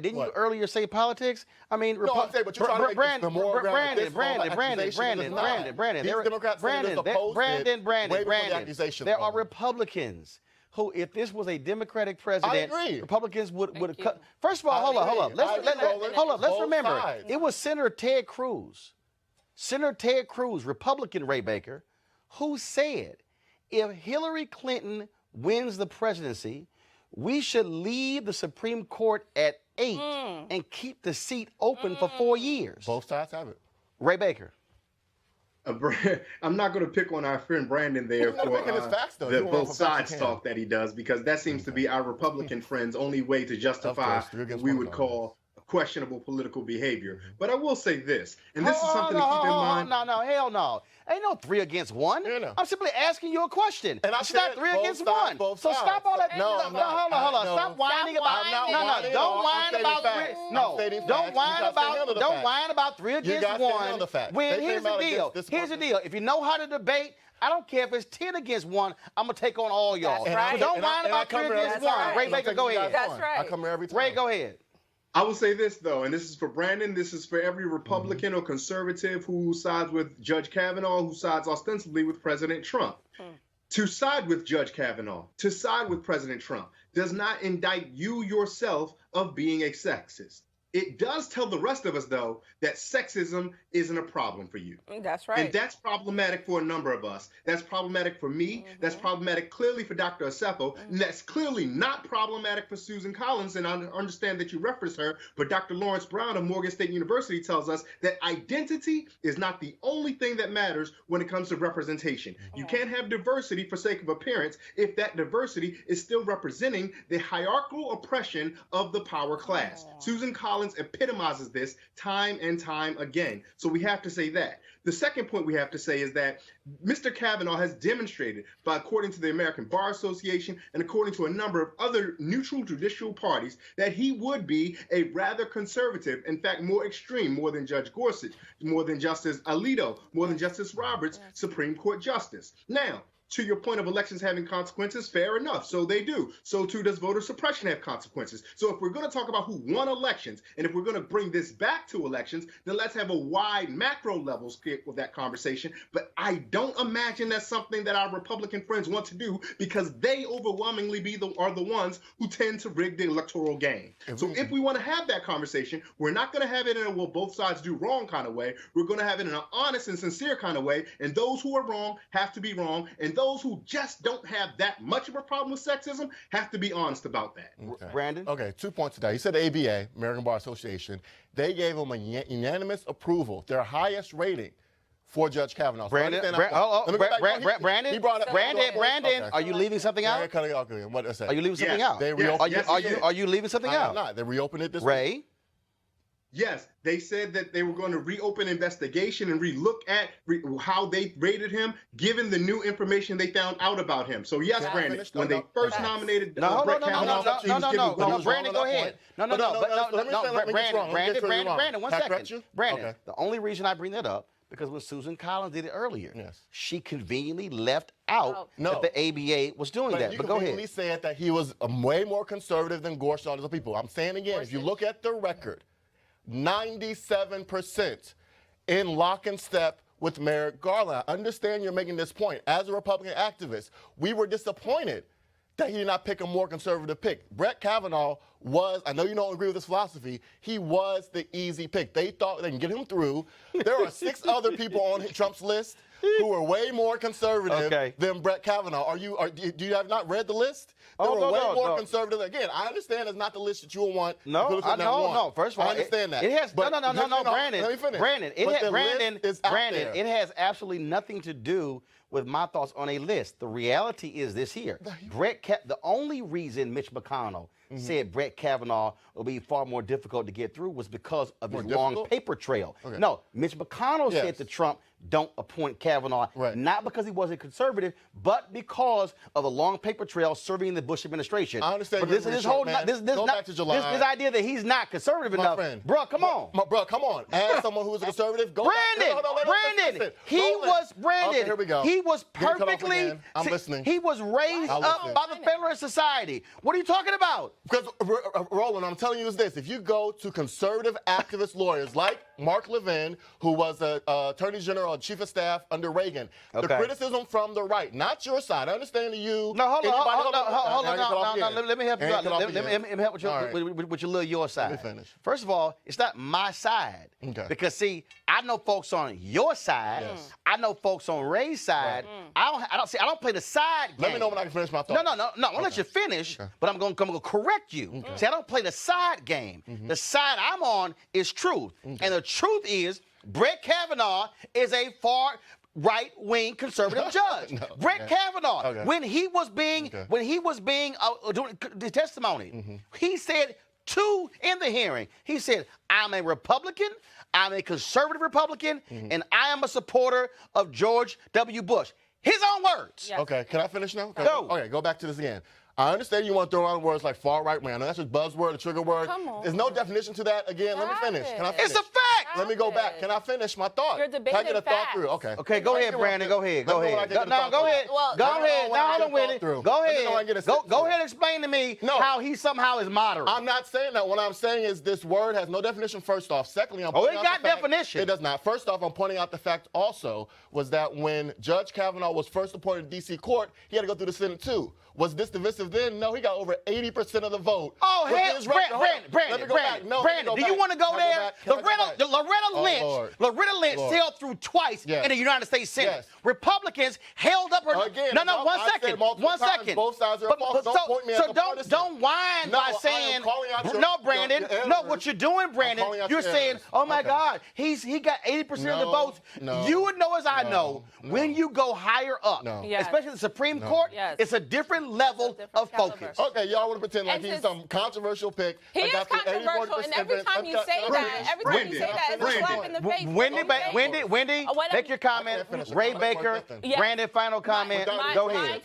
didn't you earlier say politics? I mean, No, I'm saying, but you're trying to make the more Brandon, there are Republicans who, if this was a Democratic president, I agree. Republicans would cut. First of all, hold up. Let's remember, it was Senator Ted Cruz, Republican Ray Baker, who said, if Hillary Clinton wins the presidency, we should leave the Supreme Court at 8 and keep the seat open for 4 years. Both sides have it. Ray Baker. I'm not going to pick on our friend Brandon there for the both sides talk that he does, because that seems to be our Republican friend's only way to justify what we would call questionable political behavior. But I will say this, and this is something to keep in mind. No, hell no. Ain't no 3 against 1. Yeah, no. I'm simply asking you a question. And it's not 3 against 1. So stop all that. No, hold on. Stop whining about. Don't whine about 3. No, don't whine about 3 against 1. When here's the deal. If you know how to debate, I don't care if it's 10 against 1. I'm gonna take on all y'all. That's right. So don't whine about 3 against 1. Ray Baker, go ahead. That's right. I come here every time. Ray, go ahead. I will say this, though, and this is for Brandon, this is for every Republican or conservative who sides with Judge Kavanaugh, who sides ostensibly with President Trump. To side with Judge Kavanaugh, to side with President Trump, does not indict you yourself of being a sexist. It does tell the rest of us, though, that sexism isn't a problem for you. That's right. And that's problematic for a number of us. That's problematic for me. That's problematic clearly for Dr. Acefo. And that's clearly not problematic for Susan Collins. And I understand that you referenced her, but Dr. Lawrence Brown of Morgan State University tells us that identity is not the only thing that matters when it comes to representation. You can't have diversity for sake of appearance if that diversity is still representing the hierarchical oppression of the power class. Susan Collins epitomizes this time and time again. So we have to say that. The second point we have to say is that Mr. Kavanaugh has demonstrated, according to the American Bar Association and according to a number of other neutral judicial parties, that he would be a rather conservative, in fact, more extreme, more than Judge Gorsuch, more than Justice Alito, more than Justice Roberts, Supreme Court Justice. Now, to your point of elections having consequences, fair enough. So they do. So too does voter suppression have consequences. So if we're going to talk about who won elections, and if we're going to bring this back to elections, then let's have a wide macro level skip with that conversation. But I don't imagine that's something that our Republican friends want to do, because they overwhelmingly are the ones who tend to rig the electoral game. So if we want to have that conversation, we're not going to have it in a well, both sides do wrong kind of way. We're going to have it in an honest and sincere kind of way. And those who are wrong have to be wrong. And those who just don't have that much of a problem with sexism have to be honest about that. Okay. Brandon? Okay, 2 points to that. You said the ABA, American Bar Association, they gave him a unanimous approval, their highest rating for Judge Kavanaugh. Brandon, are you leaving something out? What is that? Are you leaving something out? Are you leaving something out? I'm not. They reopened it this Ray? week. Yes, they said that they were going to reopen investigation and relook at how they rated him, given the new information they found out about him. So yes, Brandon, when they first nominated Brett Kavanaugh, Brandon, go ahead. Brandon, 1 second. Brandon, the only reason I bring that up, because when Susan Collins did it earlier, she conveniently left out that the ABA was doing that. But go ahead. You said that he was way more conservative than Gorsuch and other people. I'm saying again, if you look at the record, 97% in lock and step with Merrick Garland. I understand you're making this point. As a Republican activist, we were disappointed that he did not pick a more conservative pick. Brett Kavanaugh was, I know you don't agree with this philosophy, he was the easy pick. They thought they can get him through. There are 6 other people on Trump's list who are way more conservative than Brett Kavanaugh. Do you have not read the list? There were way more conservative. Again, I understand it's not the list that you will want. No. First of all, I understand that. It has Brandon. Let me finish. Brandon, it has absolutely nothing to do with my thoughts on a list. The reality is this here. The only reason Mitch McConnell said Brett Kavanaugh will be far more difficult to get through was because of his long paper trail. No, Mitch McConnell said to Trump, don't appoint Kavanaugh, not because he wasn't conservative, but because of the long paper trail serving the Bush administration. I understand. But this idea that he's not conservative enough, bro. Come on, bro. Come on. As someone who's a conservative, go Brandon. Okay, here we go. He was perfectly. I'm listening. He was raised up by the Federalist Society. What are you talking about? Because Roland, I'm telling you is this: if you go to conservative activist lawyers like Mark Levin, who was an attorney general and chief of staff under Reagan, the criticism from the right, not your side. I understand that you. No, hold on. Let me help you out. Let me help with your your side. Let me finish. First of all, it's not my side. Because see, I know folks on your side. I know folks on Ray's side. I don't play the side game. Let me know when I can finish my thought. No. I'll let you finish, but I'm going to correct you. See, I don't play the side game. The side I'm on is truth, and the truth is Brett Kavanaugh is a far right-wing conservative judge. Brett Kavanaugh, when he was being doing the testimony, he said in the hearing, he said, I'm a Republican, I'm a conservative Republican, and I am a supporter of George W. Bush. His own words. Yes. Okay, can I finish now? Go. Okay, go back to this again. I understand you want to throw around words like far right wing. I know that's just buzzword, a trigger word. Come on. There's no definition to that. Again, let me finish. Can I finish? It's a fact. Let me go back. Can I finish my thought? You're debating Can I get a thought facts. through? Okay. Okay, go ahead, Brandon. Go ahead. Go ahead. Go ahead. Well, Go ahead. Now Hold on with it. Go ahead. Go ahead and explain to me how he somehow is moderate. I'm not saying that. What I'm saying is this word has no definition, first off. Secondly, I'm pointing out it got definition. It does not. First off, I'm pointing out the fact also was that when Judge Kavanaugh was first appointed to D.C. court, he had to go through the Senate too. Was this divisive then? No, he got over 80% of the vote. Oh, hell, Brandon, do you want to go there? Loretta Lynch sailed through twice in the United States Senate. Republicans held up her. Again, One second. Both sides are false. Don't point me as a partisan. Don't whine by saying, no, Brandon. No, what you're doing, Brandon, you're saying, oh, my God, he got 80% of the votes. You would know as I know, when you go higher up, especially the Supreme Court, it's a different level of focus. Okay, y'all want to pretend like he's some controversial pick. He is controversial, and every time you say that, it's a slap in the face. Wendy, make your comment. Ray Baker, Brandon, final comment. Go ahead.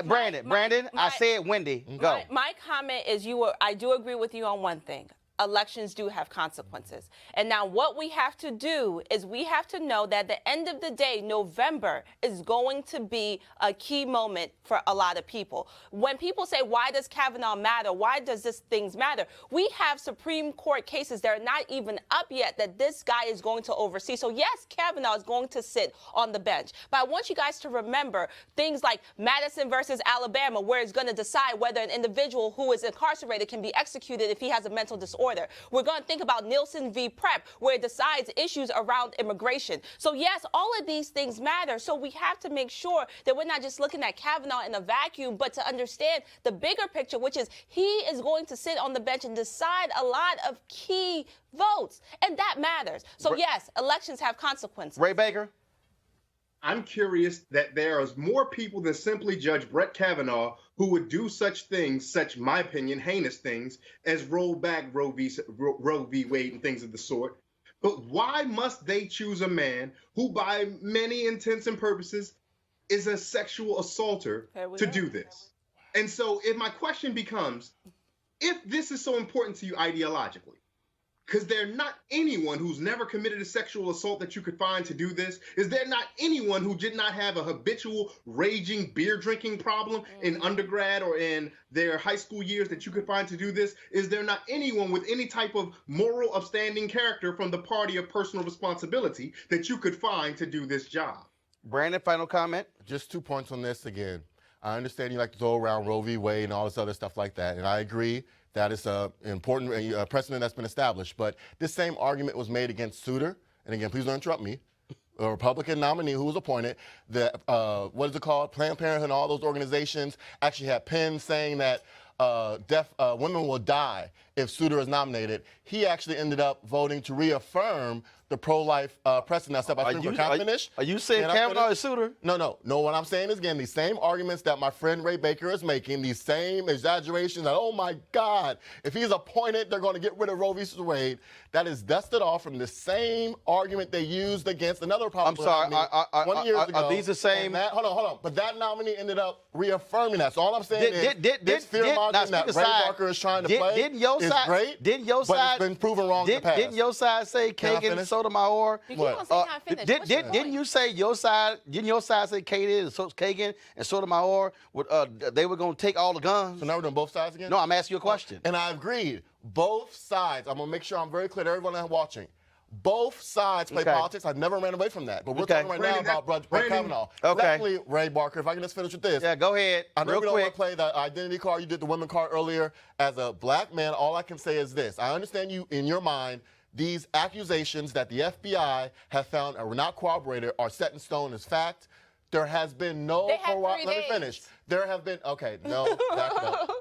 Brandon, I said Wendy. Go. My comment is I do agree with you on one thing. Elections do have consequences. And now what we have to do is we have to know that at the end of the day, November is going to be a key moment for a lot of people. When people say, why does Kavanaugh matter? Why does this things matter? We have Supreme Court cases that are not even up yet that this guy is going to oversee. So yes, Kavanaugh is going to sit on the bench. But I want you guys to remember things like Madison versus Alabama, where it's going to decide whether an individual who is incarcerated can be executed if he has a mental disorder. We're going to think about Nielsen v. Prep, where it decides issues around immigration. So yes, all of these things matter. So we have to make sure that we're not just looking at Kavanaugh in a vacuum, but to understand the bigger picture, which is he is going to sit on the bench and decide a lot of key votes. And that matters. So yes, elections have consequences. Ray Baker? I'm curious that there is more people than simply Judge Brett Kavanaugh who would do such things, such, my opinion, heinous things, as roll back Roe v. Wade and things of the sort. But why must they choose a man who, by many intents and purposes, is a sexual assaulter to do this? And so if my question becomes, if this is so important to you ideologically, because there's not anyone who's never committed a sexual assault that you could find to do this. Is there not anyone who did not have a habitual raging beer drinking problem in undergrad or in their high school years that you could find to do this? Is there not anyone with any type of moral upstanding character from the party of personal responsibility that you could find to do this job? Brandon, final comment? Just 2 points on this again. I understand you like to throw around Roe v. Wade and all this other stuff like that, and I agree that it's an important precedent that's been established. But this same argument was made against Souter, and again, please don't interrupt me, a Republican nominee who was appointed. What is it called? Planned Parenthood and all those organizations actually had pens saying that women will die if Souter is nominated. He actually ended up voting to reaffirm the pro-life precedent set by Supreme Court. Can I finish? Are you saying Kavanaugh is Souter? No. What I'm saying is, again, these same arguments that my friend Ray Baker is making, these same exaggerations that, oh my God, if he's appointed, they're going to get rid of Roe v. Wade. That is dusted off from the same argument they used against another Republican. I'm sorry. 20 years ago. Are these the same? Hold on. But that nominee ended up reaffirming that. So all I'm saying is, this fear-mongering that Ray Barker is trying to play is great. Didn't your but side? It's been proven wrong in the past. Didn't your side say Kagan and Sotomayor? Didn't you say your side? Didn't your side say Kagan and Sotomayor they were going to take all the guns? So now we're doing both sides again? No, I'm asking you a question. And I agreed. Both sides. I'm going to make sure I'm very clear to everyone that's watching. Both sides play politics. I never ran away from that. But we're talking right now about Brett Kavanaugh. Exactly, Ray Barker, if I can just finish with this. Yeah, go ahead. I know we don't want to play the identity card. You did the women card earlier. As a black man, all I can say is this. I understand you, in your mind, these accusations that the FBI have found are not corroborated are set in stone as fact. There has been no corroboration. Let me finish. There have been,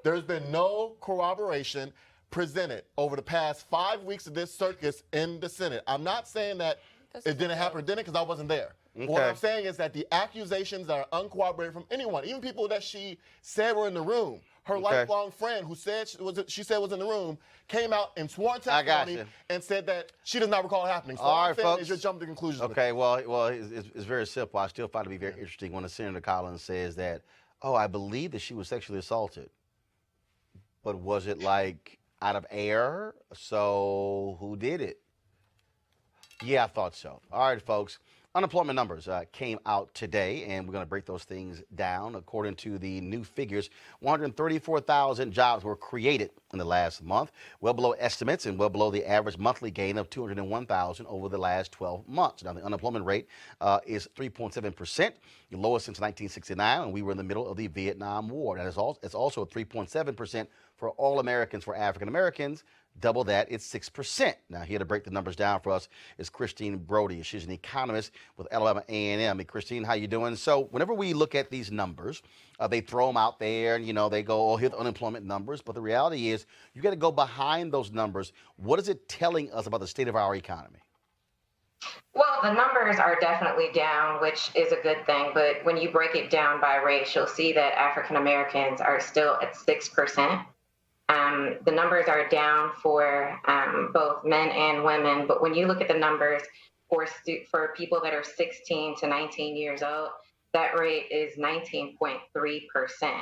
There's been no corroboration presented over the past 5 weeks of this circus in the Senate. I'm not saying that it didn't happen or didn't because I wasn't there. Okay. What I'm saying is that the accusations that are uncorroborated from anyone, even people that she said were in the room, her lifelong friend who said she said was in the room, came out in sworn testimony and said that she does not recall it happening. So all right, folks, you're jumping to conclusions. Okay, well, it's very simple. I still find it to be very interesting when Senator Collins says that, I believe that she was sexually assaulted. But was it like out of air? So who did it? Yeah, I thought so. All right, folks. Unemployment numbers came out today, and we're going to break those things down. According to the new figures, 134,000 jobs were created in the last month, well below estimates and well below the average monthly gain of 201,000 over the last 12 months. Now, the unemployment rate is 3.7%, the lowest since 1969, and we were in the middle of the Vietnam War. And it's also 3.7% for all Americans, for African Americans. Double that, it's 6%. Now, here to break the numbers down for us is Christine Brody. She's an economist with Alabama A&M. Hey, Christine, how you doing? So whenever we look at these numbers, they throw them out there and, they go, here's the unemployment numbers. But the reality is you got to go behind those numbers. What is it telling us about the state of our economy? Well, the numbers are definitely down, which is a good thing. But when you break it down by race, you'll see that African Americans are still at 6%. The numbers are down for both men and women, but when you look at the numbers for people that are 16 to 19 years old, that rate is 19.3%.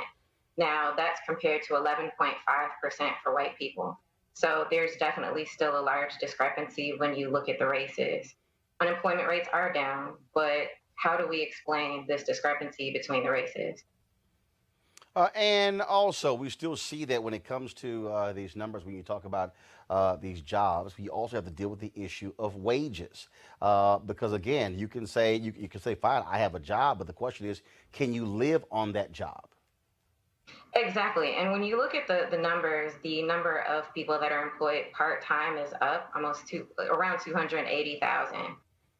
Now, that's compared to 11.5% for white people. So there's definitely still a large discrepancy when you look at the races. Unemployment rates are down, but how do we explain this discrepancy between the races? And also, we still see that when it comes to these numbers, when you talk about these jobs, we also have to deal with the issue of wages. Because again, you can say, fine, I have a job, but the question is, can you live on that job? Exactly. And when you look at the numbers, the number of people that are employed part-time is up around 280,000.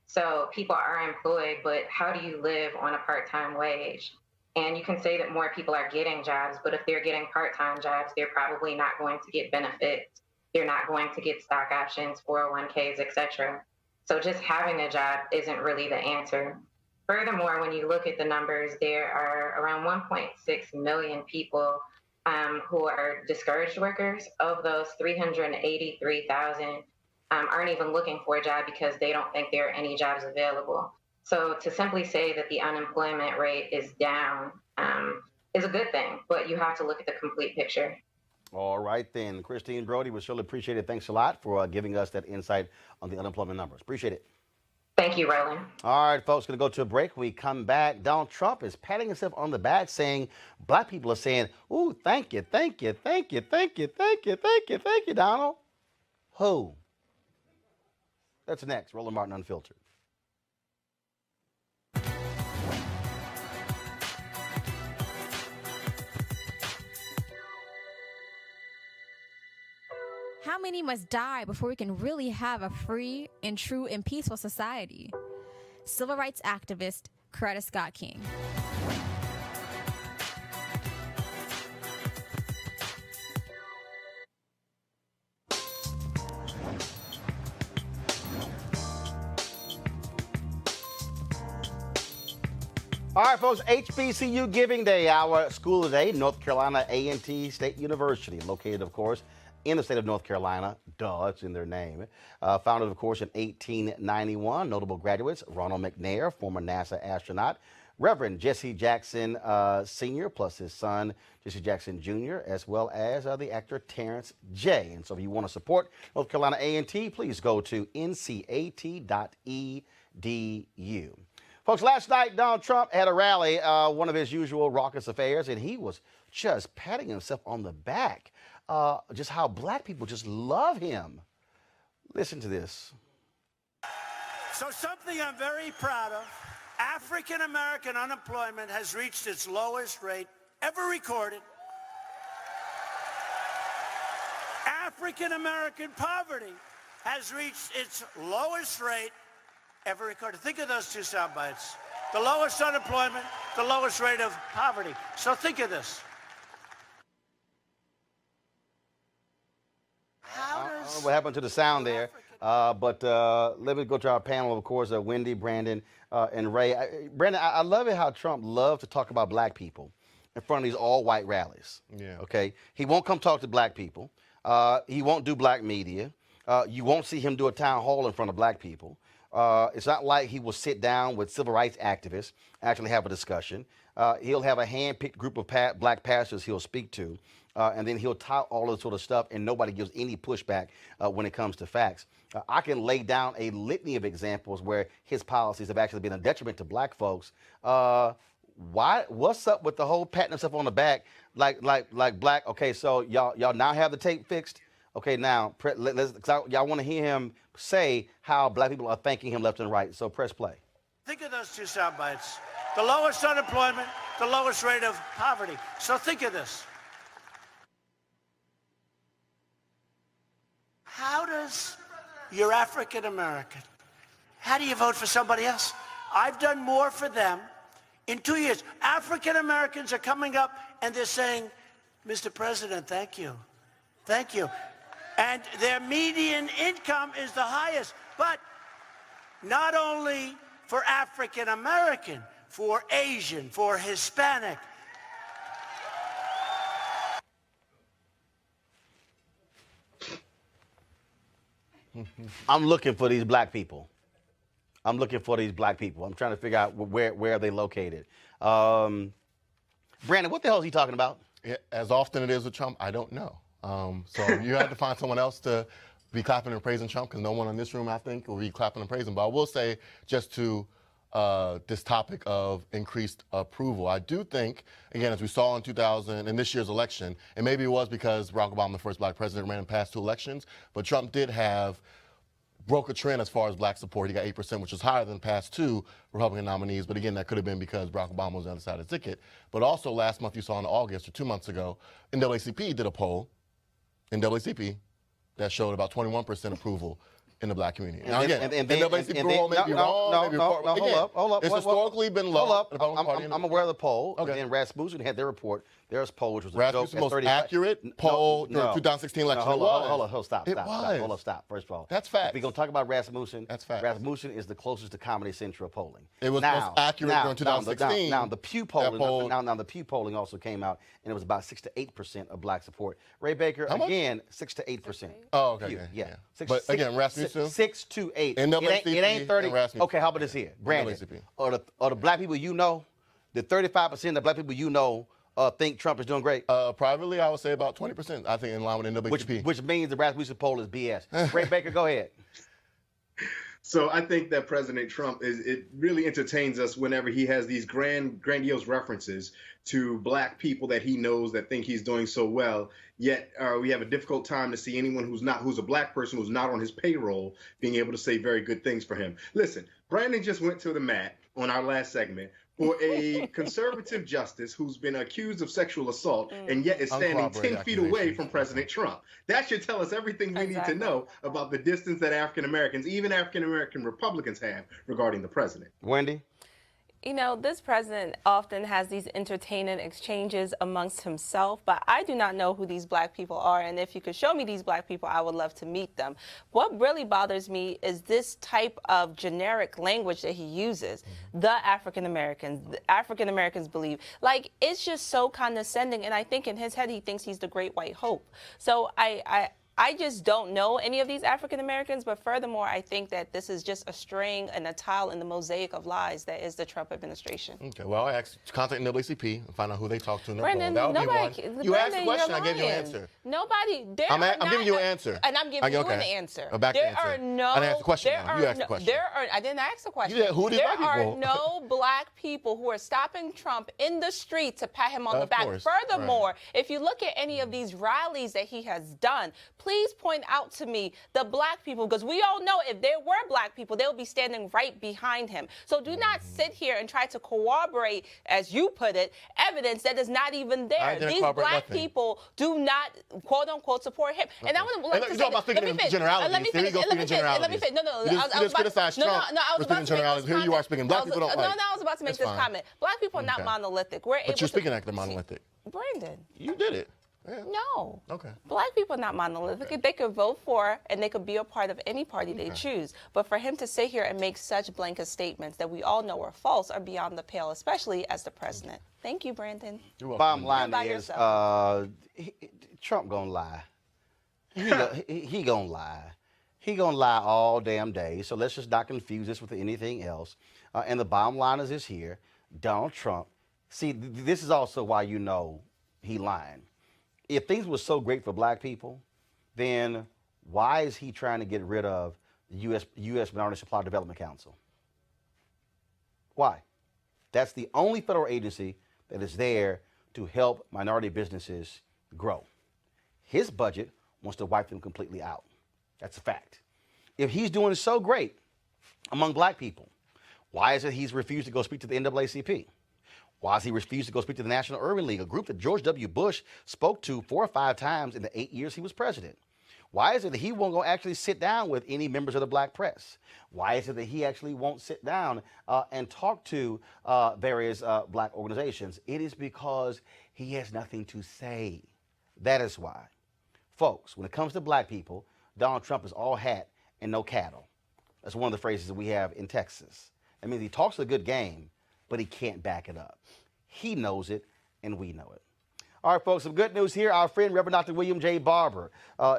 So people are employed, but how do you live on a part-time wage? And you can say that more people are getting jobs, but if they're getting part-time jobs, they're probably not going to get benefits. They're not going to get stock options, 401ks, etc. So just having a job isn't really the answer. Furthermore, when you look at the numbers, there are around 1.6 million people who are discouraged workers. Of those, 383,000 aren't even looking for a job because they don't think there are any jobs available. So to simply say that the unemployment rate is down is a good thing, but you have to look at the complete picture. All right, then. Christine Brody, we surely appreciate it. Thanks a lot for giving us that insight on the unemployment numbers. Appreciate it. Thank you, Roland. All right, folks, going to go to a break. We come back. Donald Trump is patting himself on the back, saying black people are saying, ooh, thank you, thank you, thank you, thank you, thank you, thank you, thank you, Donald. Who? That's next. Roland Martin Unfiltered. how many must die before we can really have a free and true and peaceful society? Civil rights activist Coretta Scott King. All right, folks, HBCU Giving Day, our school today, North Carolina A&T State University, located, of course, in the state of North Carolina. Duh, it's in their name. Founded, of course, in 1891. Notable graduates, Ronald McNair, former NASA astronaut, Reverend Jesse Jackson Sr., plus his son, Jesse Jackson Jr., as well as the actor Terrence J. And so if you want to support North Carolina A&T, please go to ncat.edu. Folks, last night, Donald Trump had a rally, one of his usual raucous affairs, and he was just patting himself on the back. Just how black people just love him. Listen to this. So something I'm very proud of, African-American unemployment has reached its lowest rate ever recorded. African-American poverty has reached its lowest rate ever recorded. Think of those two sound bites. The lowest unemployment, the lowest rate of poverty. So think of this. I don't know what happened to the sound there, but let me go to our panel, of course, Wendy, Brandon, and Ray. Brandon, I love it how Trump loves to talk about black people in front of these all-white rallies. Yeah. Okay? He won't come talk to black people. He won't do black media. You won't see him do a town hall in front of black people. It's not like he will sit down with civil rights activists, actually have a discussion. He'll have a hand-picked group of black pastors he'll speak to, and then he'll tout all this sort of stuff, and nobody gives any pushback when it comes to facts. I can lay down a litany of examples where his policies have actually been a detriment to black folks. What's up with the whole patting himself on the back like black? Okay, so y'all now have the tape fixed. Okay, now, y'all want to hear him say how black people are thanking him left and right. So press play. Think of those two sound bites. The lowest unemployment, the lowest rate of poverty. So think of this. How does you're African American? How do you vote for somebody else? I've done more for them in 2 years. African Americans are coming up and they're saying, Mr. President, thank you. Thank you. And their median income is the highest. But not only for African American, for Asian, for Hispanic. I'm looking for these black people. I'm looking for these black people. I'm trying to figure out where are they located. Brandon, what the hell is he talking about? As often it is with Trump, I don't know. So you had to find someone else to be clapping and praising Trump, because no one in this room, I think, will be clapping and praising. But I will say, just to this topic of increased approval, I do think, again, as we saw in this year's election, and maybe it was because Barack Obama, the first black president, ran in past two elections, but Trump did broke a trend as far as black support. He got 8%, which is higher than the past two Republican nominees. But again, that could have been because Barack Obama was on the other side of the ticket. But also last month, you saw in August, or 2 months ago, NAACP did a poll, NAACP, that showed about 21% approval in the black community. Now again, NAACP may be wrong. Hold up. It's historically been low. Hold up. I'm aware of the poll. Okay. And then Rasmussen had their report. Their poll, which was Rasmussen's most accurate poll during the 2016 election. Hold on. Stop. First of all, that's fact. If we're going to talk about Rasmussen, that's fact. Rasmussen is the closest to Comedy Central polling. It was most accurate during 2016. Now the Pew polling. Now the Pew polling also came out, and it was about 6 to 8% of black support. Ray Baker, again, 6 to 8%. Oh, okay. Yeah. But again, Rasmussen, 6 to 8. It ain't 30. Okay, how about this here, Brandon? Or the black people you know, the 35% of the black people you know think Trump is doing great? Privately, I would say about 20%. I think in line with NAACP. Which means the Rasmussen poll is BS. Ray Baker, go ahead. So I think that President Trump it really entertains us whenever he has these grandiose references to black people that he knows that think he's doing so well. Yet we have a difficult time to see anyone who's a black person who's not on his payroll being able to say very good things for him. Listen, Brandon just went to the mat on our last segment for a conservative justice who's been accused of sexual assault and yet is standing 10 feet away from President Trump. That should tell us everything we need to know about the distance that African Americans, even African American Republicans, have regarding the president. Wendy? You know, this president often has these entertaining exchanges amongst himself, but I do not know who these black people are. And if you could show me these black people, I would love to meet them. What really bothers me is this type of generic language that he uses. The African Americans believe. Like, it's just so condescending. And I think in his head, he thinks he's the great white hope. So I just don't know any of these African Americans, but furthermore, I think that this is just a string and a tile in the mosaic of lies that is the Trump administration. Okay, well, I asked contact NAACP and find out who they talk to in their Brandon, phone. That would nobody, be one. You asked the question, I you're gave you an lying. answer. Nobody, I'm giving you an answer. And I'm giving you an answer. A back there answer. are no, I didn't ask the question. You asked the question. I didn't ask the question. You said, who are these there black people? are no black people who are stopping Trump in the street to pat him on the back. Course. Furthermore, if you look at any of these rallies that he has done, please point out to me the black people, because we all know if there were black people, they would be standing right behind him. So do not sit here and try to corroborate, as you put it, evidence that is not even there. These black people do not, quote unquote, support him. And I want to say, let me finish. Let me finish. No, you just criticized Trump for speaking generalities. Here you are speaking. Black people don't like. No, I was about to make this comment. Black people are not monolithic. But you're speaking like they're monolithic. Brandon. You did it. Yeah. No. Okay. Black people are not monolithic. Okay. They could vote for and they could be a part of any party they choose. But for him to sit here and make such blanket statements that we all know are false are beyond the pale, especially as the president. Thank you, Brandon. Bottom line is, Trump gonna lie. He gonna lie. He gonna lie all damn day. So let's just not confuse this with anything else. And the bottom line is this here: Donald Trump. See, this is also why you know he lying. If things were so great for black people, then why is he trying to get rid of the U.S. Minority Supply Development Council? Why? That's the only federal agency that is there to help minority businesses grow. His budget wants to wipe them completely out. That's a fact. If he's doing so great among black people, why is it he's refused to go speak to the NAACP? Why has he refused to go speak to the National Urban League, a group that George W. Bush spoke to 4 or 5 times in the 8 years he was president? Why is it that he won't go actually sit down with any members of the black press? Why is it that he actually won't sit down and talk to various black organizations? It is because he has nothing to say. That is why. Folks, when it comes to black people, Donald Trump is all hat and no cattle. That's one of the phrases that we have in Texas. That means he talks a good game, but he can't back it up. He knows it, and we know it. All right, folks, some good news here. Our friend, Reverend Dr. William J. Barber,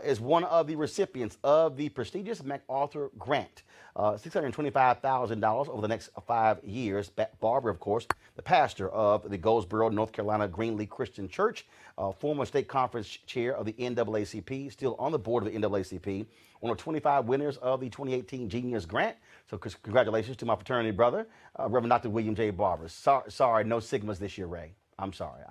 is one of the recipients of the prestigious MacArthur Grant, $625,000 over the next 5 years. Barber, of course, the pastor of the Goldsboro, North Carolina Greenlee Christian Church, former state conference chair of the NAACP, still on the board of the NAACP, one of 25 winners of the 2018 Genius Grant. So congratulations to my fraternity brother, Reverend Dr. William J. Barber. Sorry, no Sigmas this year, Ray. I'm sorry.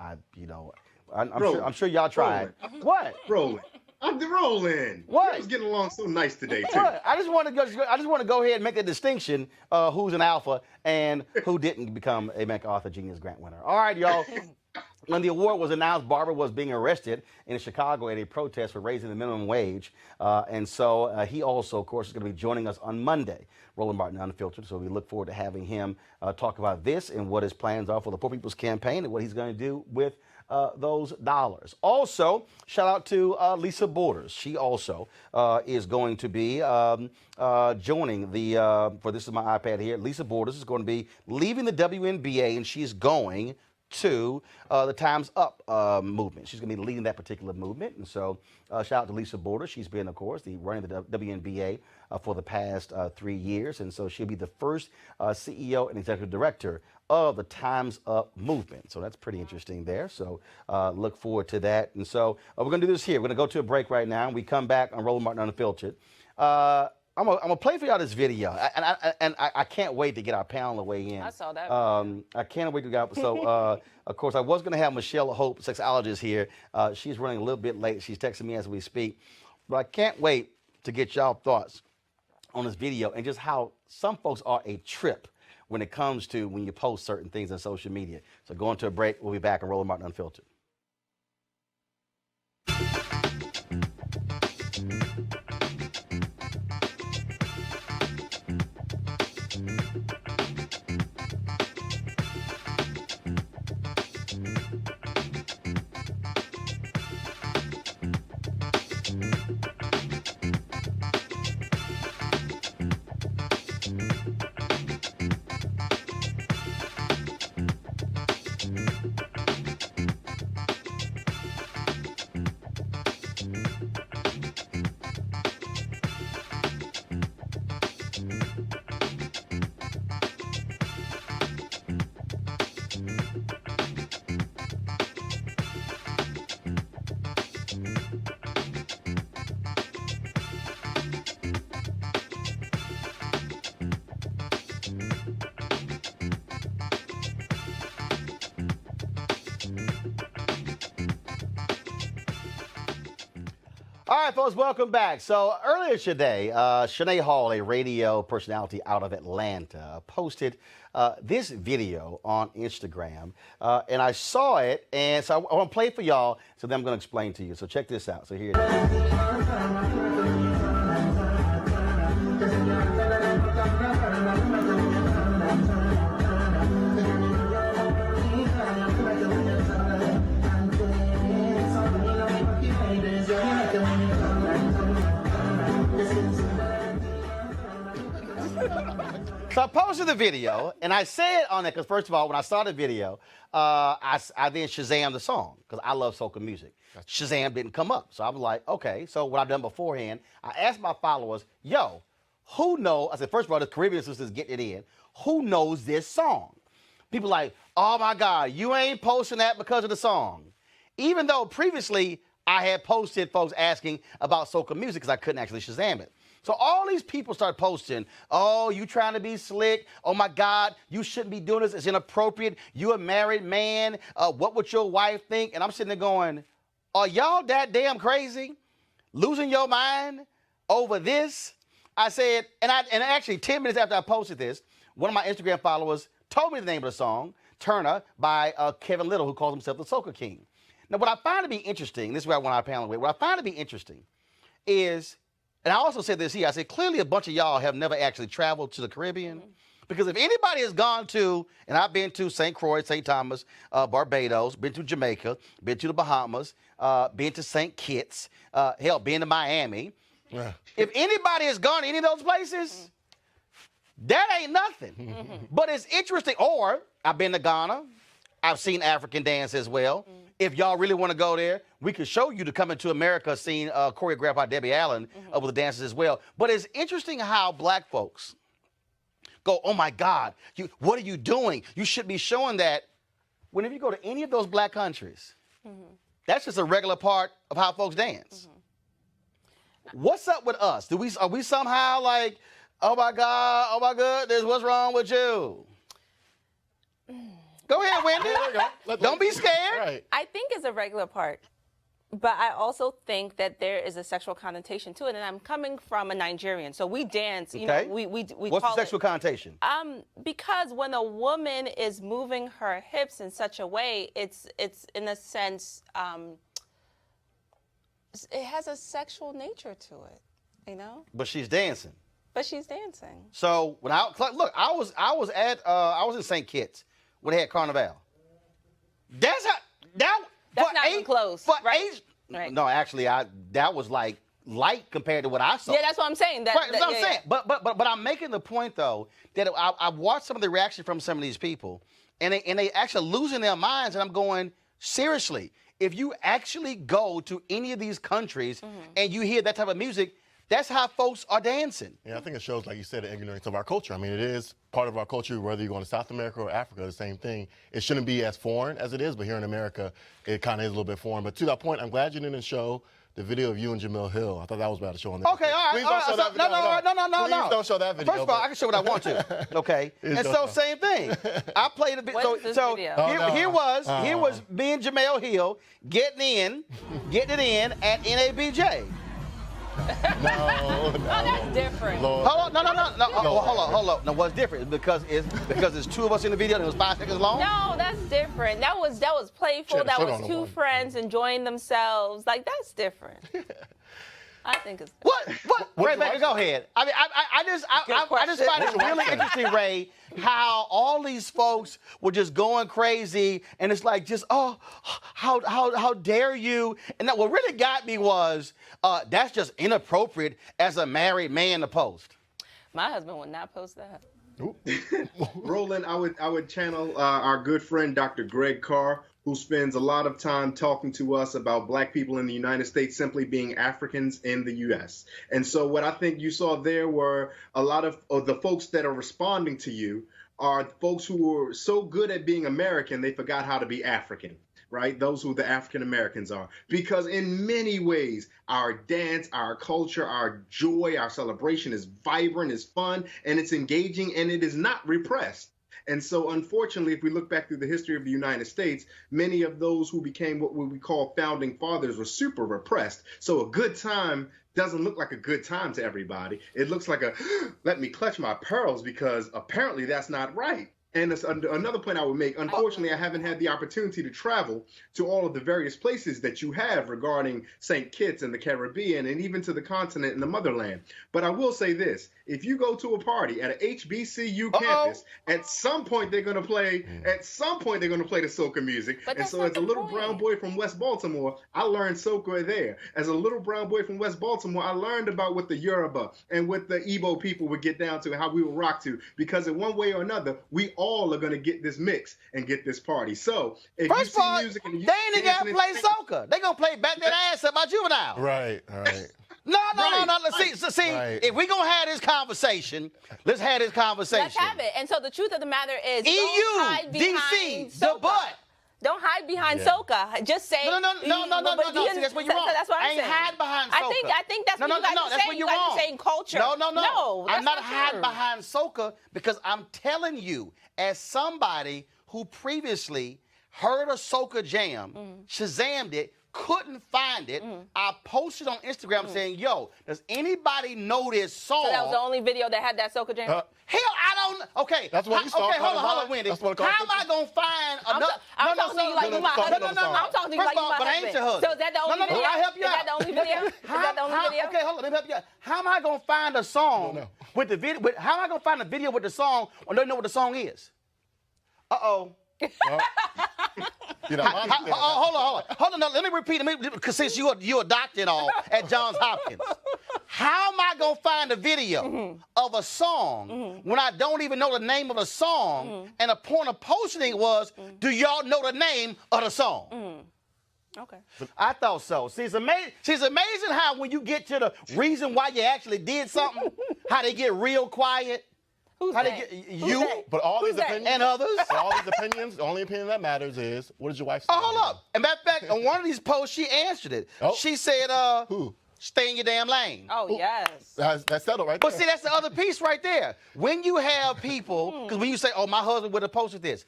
I'm sure y'all tried. What? Roland. Roland. What? I was getting along so nice today, too. What? I just want to go ahead and make the distinction who's an alpha and who didn't become a MacArthur Genius Grant winner. All right, y'all. When the award was announced, Barber was being arrested in Chicago at a protest for raising the minimum wage. And so he also, of course, is going to be joining us on Monday, Roland Martin Unfiltered. So we look forward to having him talk about this and what his plans are for the Poor People's Campaign and what he's going to do with those dollars. Also, shout out to Lisa Borders. She also is going to be joining the, this is my iPad here, Lisa Borders is going to be leaving the WNBA, and she's going to the Time's Up movement. She's going to be leading that particular movement. And so shout out to Lisa Borders. She's been, of course, running the WNBA for the past 3 years. And so she'll be the first CEO and executive director of the Time's Up movement. So that's pretty interesting there. So look forward to that. And so we're going to do this here. We're going to go to a break right now. And we come back on Roland Martin Unfiltered. I'm gonna play for y'all this video, and I can't wait to get our panel to weigh in. I saw that. I can't wait to get. So, of course, I was gonna have Michelle Hope, sexologist, here. She's running a little bit late. She's texting me as we speak, but I can't wait to get y'all thoughts on this video and just how some folks are a trip when it comes to when you post certain things on social media. So going to a break. We'll be back on Roland Martin Unfiltered. All right, folks, welcome back. So earlier today, Shanae Hall, a radio personality out of Atlanta, posted this video on Instagram, and I saw it, and so I want to play it for y'all, so then I'm going to explain to you. So check this out. So here it is. So I posted the video, and I said on it, because first of all, when I saw the video, I then Shazammed the song, because I love soca music. Shazam didn't come up. So I was like, okay. So what I've done beforehand, I asked my followers, yo, who knows? I said, first of all, the Caribbean sisters getting it in. Who knows this song? People like, oh my God, you ain't posting that because of the song. Even though previously I had posted folks asking about soca music because I couldn't actually Shazam it. So all these people start posting, oh, you trying to be slick. Oh, my God, you shouldn't be doing this. It's inappropriate. You a married man. What would your wife think? And I'm sitting there going, are y'all that damn crazy? Losing your mind over this? I said, and actually 10 minutes after I posted this, one of my Instagram followers told me the name of the song, Turner, by Kevin Little, who calls himself the Soca King. Now, what I find to be interesting, this is where I want our panel with, what I find to be interesting is, and I also said this here, I said, clearly a bunch of y'all have never actually traveled to the Caribbean. Mm-hmm. Because if anybody has gone to, and I've been to St. Croix, St. Thomas, Barbados, been to Jamaica, been to the Bahamas, been to St. Kitts, hell, been to Miami. Yeah. If anybody has gone to any of those places, that ain't nothing. Mm-hmm. But it's interesting. Or I've been to Ghana. I've seen African dance as well. Mm-hmm. If y'all really want to go there, we can show you the Coming to America scene choreographed by Debbie Allen with the dances as well. But it's interesting how black folks go, oh my God, what are you doing? You should be showing that. Whenever you go to any of those black countries, that's just a regular part of how folks dance. What's up with us? Are we somehow like, oh my God, oh my goodness, what's wrong with you? Go ahead, Wendy. Don't be scared. Right. I think it's a regular part. But I also think that there is a sexual connotation to it, and I'm coming from a Nigerian, so we dance. You know, we What's the sexual connotation? Because when a woman is moving her hips in such a way, it's in a sense, it has a sexual nature to it, you know. But she's dancing. So when I was in St. Kitts when they had Carnival. That's not even close. Right. No, actually, that was like light compared to what I saw. Yeah, that's what I'm saying. That's what I'm saying. But I'm making the point though that I've watched some of the reaction from some of these people, and they actually losing their minds, and I'm going, seriously, if you actually go to any of these countries and you hear that type of music, that's how folks are dancing. Yeah, I think it shows, like you said, the ignorance of our culture. I mean, it is part of our culture, whether you're going to South America or Africa, the same thing. It shouldn't be as foreign as it is, but here in America, it kind of is a little bit foreign. But to that point, I'm glad you didn't show the video of you and Jamil Hill. I thought that was about to show on there. Okay, all right. Please don't show that video. No. Please don't show that video. First of all, I can show what I want to. Okay, and so same thing. I played a bit. So here was me and Jamil Hill getting it in at NABJ. No. Oh, that's different. Lord. Hold on, no. Hold on. Now, what's different? Because it's two of us in the video and it was 5 seconds long? No, that's different. That was playful. Should've That put was on the two one. friends enjoying themselves. Like, that's different. I think it's different. What? What Ray you Baker, like? go ahead. I mean, I just find it really interesting, Ray, how all these folks were just going crazy, and it's like, just how dare you? And that what really got me was that's just inappropriate as a married man to post. My husband would not post that. Roland, I would channel our good friend Dr. Greg Carr, who spends a lot of time talking to us about Black people in the United States simply being Africans in the U.S. And so what I think you saw there were a lot of the folks that are responding to you are folks who were so good at being American, they forgot how to be African. Right? Those who the African Americans are. Because in many ways, our dance, our culture, our joy, our celebration is vibrant, is fun, and it's engaging, and it is not repressed. And so, unfortunately, if we look back through the history of the United States, many of those who became what we call founding fathers were super repressed. So a good time doesn't look like a good time to everybody. It looks like a, let me clutch my pearls because apparently that's not right. And another point I would make, unfortunately, I haven't had the opportunity to travel to all of the various places that you have regarding St. Kitts and the Caribbean and even to the continent and the motherland. But I will say this, if you go to a party at an HBCU campus, at some point they're going to play, the soca music. And so as a little brown boy from West Baltimore, I learned soca there. As a little brown boy from West Baltimore, I learned about what the Yoruba and what the Igbo people would get down to and how we would rock to. Because in one way or another, we all are going to get this mix and get this party. So if you see music and you they ain't got to play soca. They going to play back that ass up by Juvenile. Right. No. Right. See, if we're going to have this conversation, let's have this conversation. Let's have it. And so the truth of the matter is, EU, don't hide behind DC, the soca. butt. Don't hide behind soca. Just say No. See, that's where you're wrong. That's what I'm saying. I ain't hide behind soca. I think that's what you guys are that's saying. where You you're guys wrong. are saying culture. No. I'm not hiding true. behind soca because I'm telling you, as somebody who previously heard a soca jam, Shazammed it, couldn't find it, I posted on Instagram saying, yo, does anybody know this song? So that was the only video that had that soca jam? Hell, I don't. Okay. That's what you saw. Okay, hold on, Wendy. How am I gonna find another? I'm talking to you like you my husband. I'm talking to you like you my but I ain't your husband. So is that the only video? I help you Is out. that the only video? Is that the only video? Okay, hold on. Let me help you out. How am I gonna find a song with the video? How am I gonna find a video with the song when they know what the song is? Hold on. No, let me repeat it. Because since you're a doctor and all at Johns Hopkins, how am I gonna find a video of a song when I don't even know the name of the song? And the point of posting it was, do y'all know the name of the song? Okay. I thought so. See, it's amazing how when you get to the reason why you actually did something, how they get real quiet. Who's how that? they get you? But all these opinions and others. But all these opinions, the only opinion that matters is what did your wife say? Oh, hold up. And matter of fact, on one of these posts, she answered it. Oh. She said, who? Stay in your damn lane. Oh, yes. That's settled right But there. see, that's the other piece right there. When you have people, because when you say, oh, my husband would have posted this.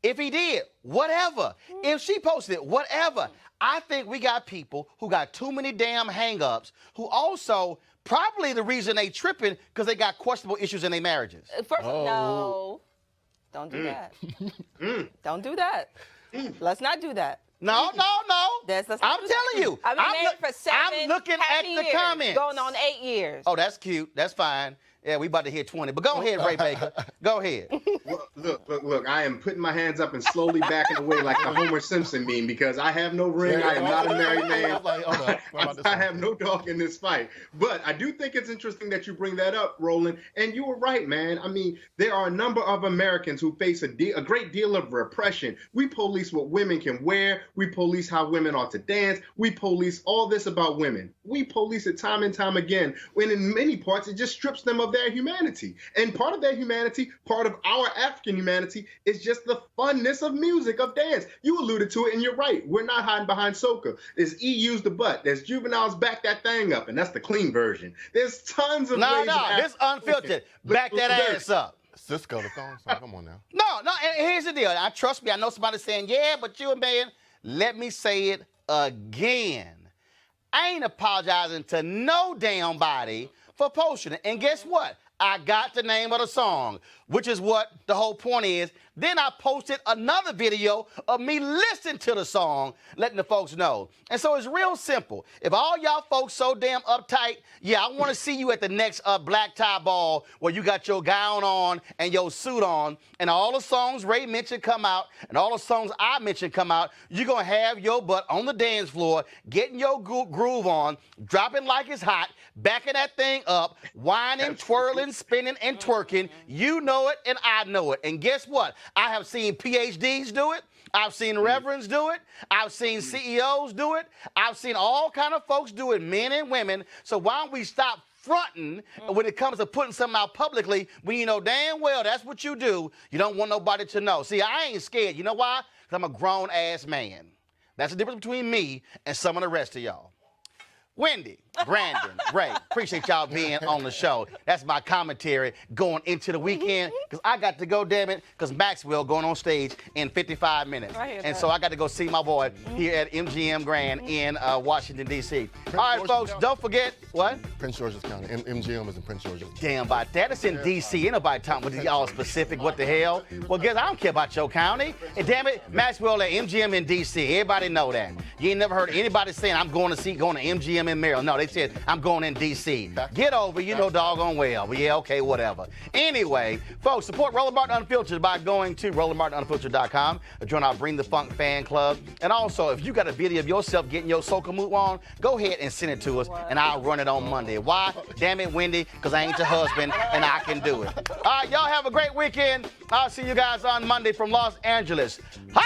If he did, whatever. If she posted it, whatever. I think we got people who got too many damn hang-ups, who also probably the reason they tripping because they got questionable issues in their marriages. No. Don't do that. Don't do that. Let's not do that. No. Let's not I'm do telling that. you. I've been married for 7 I'm looking at happy the years, comments. going on 8 years. Oh, that's cute. That's fine. Yeah, we about to hit 20. But go ahead, Ray Baker. Go ahead. Look, I am putting my hands up and slowly backing away like the Homer Simpson meme because I have no ring. I am not a married man. I have no dog in this fight. But I do think it's interesting that you bring that up, Roland. And you were right, man. I mean, there are a number of Americans who face a great deal of repression. We police what women can wear. We police how women ought to dance. We police all this about women. We police it time and time again. When in many parts, it just strips them of their humanity. And part of their humanity, part of our African humanity, is just the funness of music, of dance. You alluded to it, and you're right. We're not hiding behind soca. There's EU's the butt. There's Juvenile's back that thing up, and that's the clean version. There's tons of ways. This unfiltered. Back that ass up. Cisco, the song. Come on now. No, and here's the deal. Now, trust me, I know somebody saying, yeah, but you a man. Let me say it again. I ain't apologizing to no damn body for posting it. And guess what? I got the name of the song, which is what the whole point is. Then I posted another video of me listening to the song, letting the folks know. And so it's real simple. If all y'all folks so damn uptight, yeah, I want to see you at the next black tie ball where you got your gown on and your suit on, and all the songs Ray mentioned come out, and all the songs I mentioned come out. You're going to have your butt on the dance floor, getting your groove on, dropping like it's hot, backing that thing up, whining, twirling, spinning, and twerking. You know it, and I know it. And guess what? I have seen PhDs do it. I've seen reverends do it. I've seen CEOs do it. I've seen all kind of folks do it, men and women. So why don't we stop fronting when it comes to putting something out publicly when you know damn well that's what you do? You don't want nobody to know. See, I ain't scared. You know why? Because I'm a grown-ass man. That's the difference between me and some of the rest of y'all. Wendy, Brandon, Ray, appreciate y'all being on the show. That's my commentary going into the weekend, because I got to go, damn it, because Maxwell going on stage in 55 minutes. And so I got to go see my boy here at MGM Grand in Washington, D.C. All right, folks, don't forget, what? Prince George's County. MGM is in Prince George's. Damn about that. It's in D.C. Ain't nobody talking about y'all specific. What the hell? Well, guess I don't care about your county. And damn it, Maxwell at MGM in D.C. Everybody know that. You ain't never heard anybody saying I'm going to MGM in Maryland. No, they said I'm going in D.C. Get over, you know doggone well. But yeah, okay, whatever. Anyway, folks, support Roland Martin Unfiltered by going to RolandMartinUnfiltered.com to join our Bring the Funk fan club. And also, if you got a video of yourself getting your soca move on, go ahead and send it to us, and I'll run it on Monday. Why? Damn it, Wendy, because I ain't your husband, and I can do it. All right, y'all have a great weekend. I'll see you guys on Monday from Los Angeles. Hi!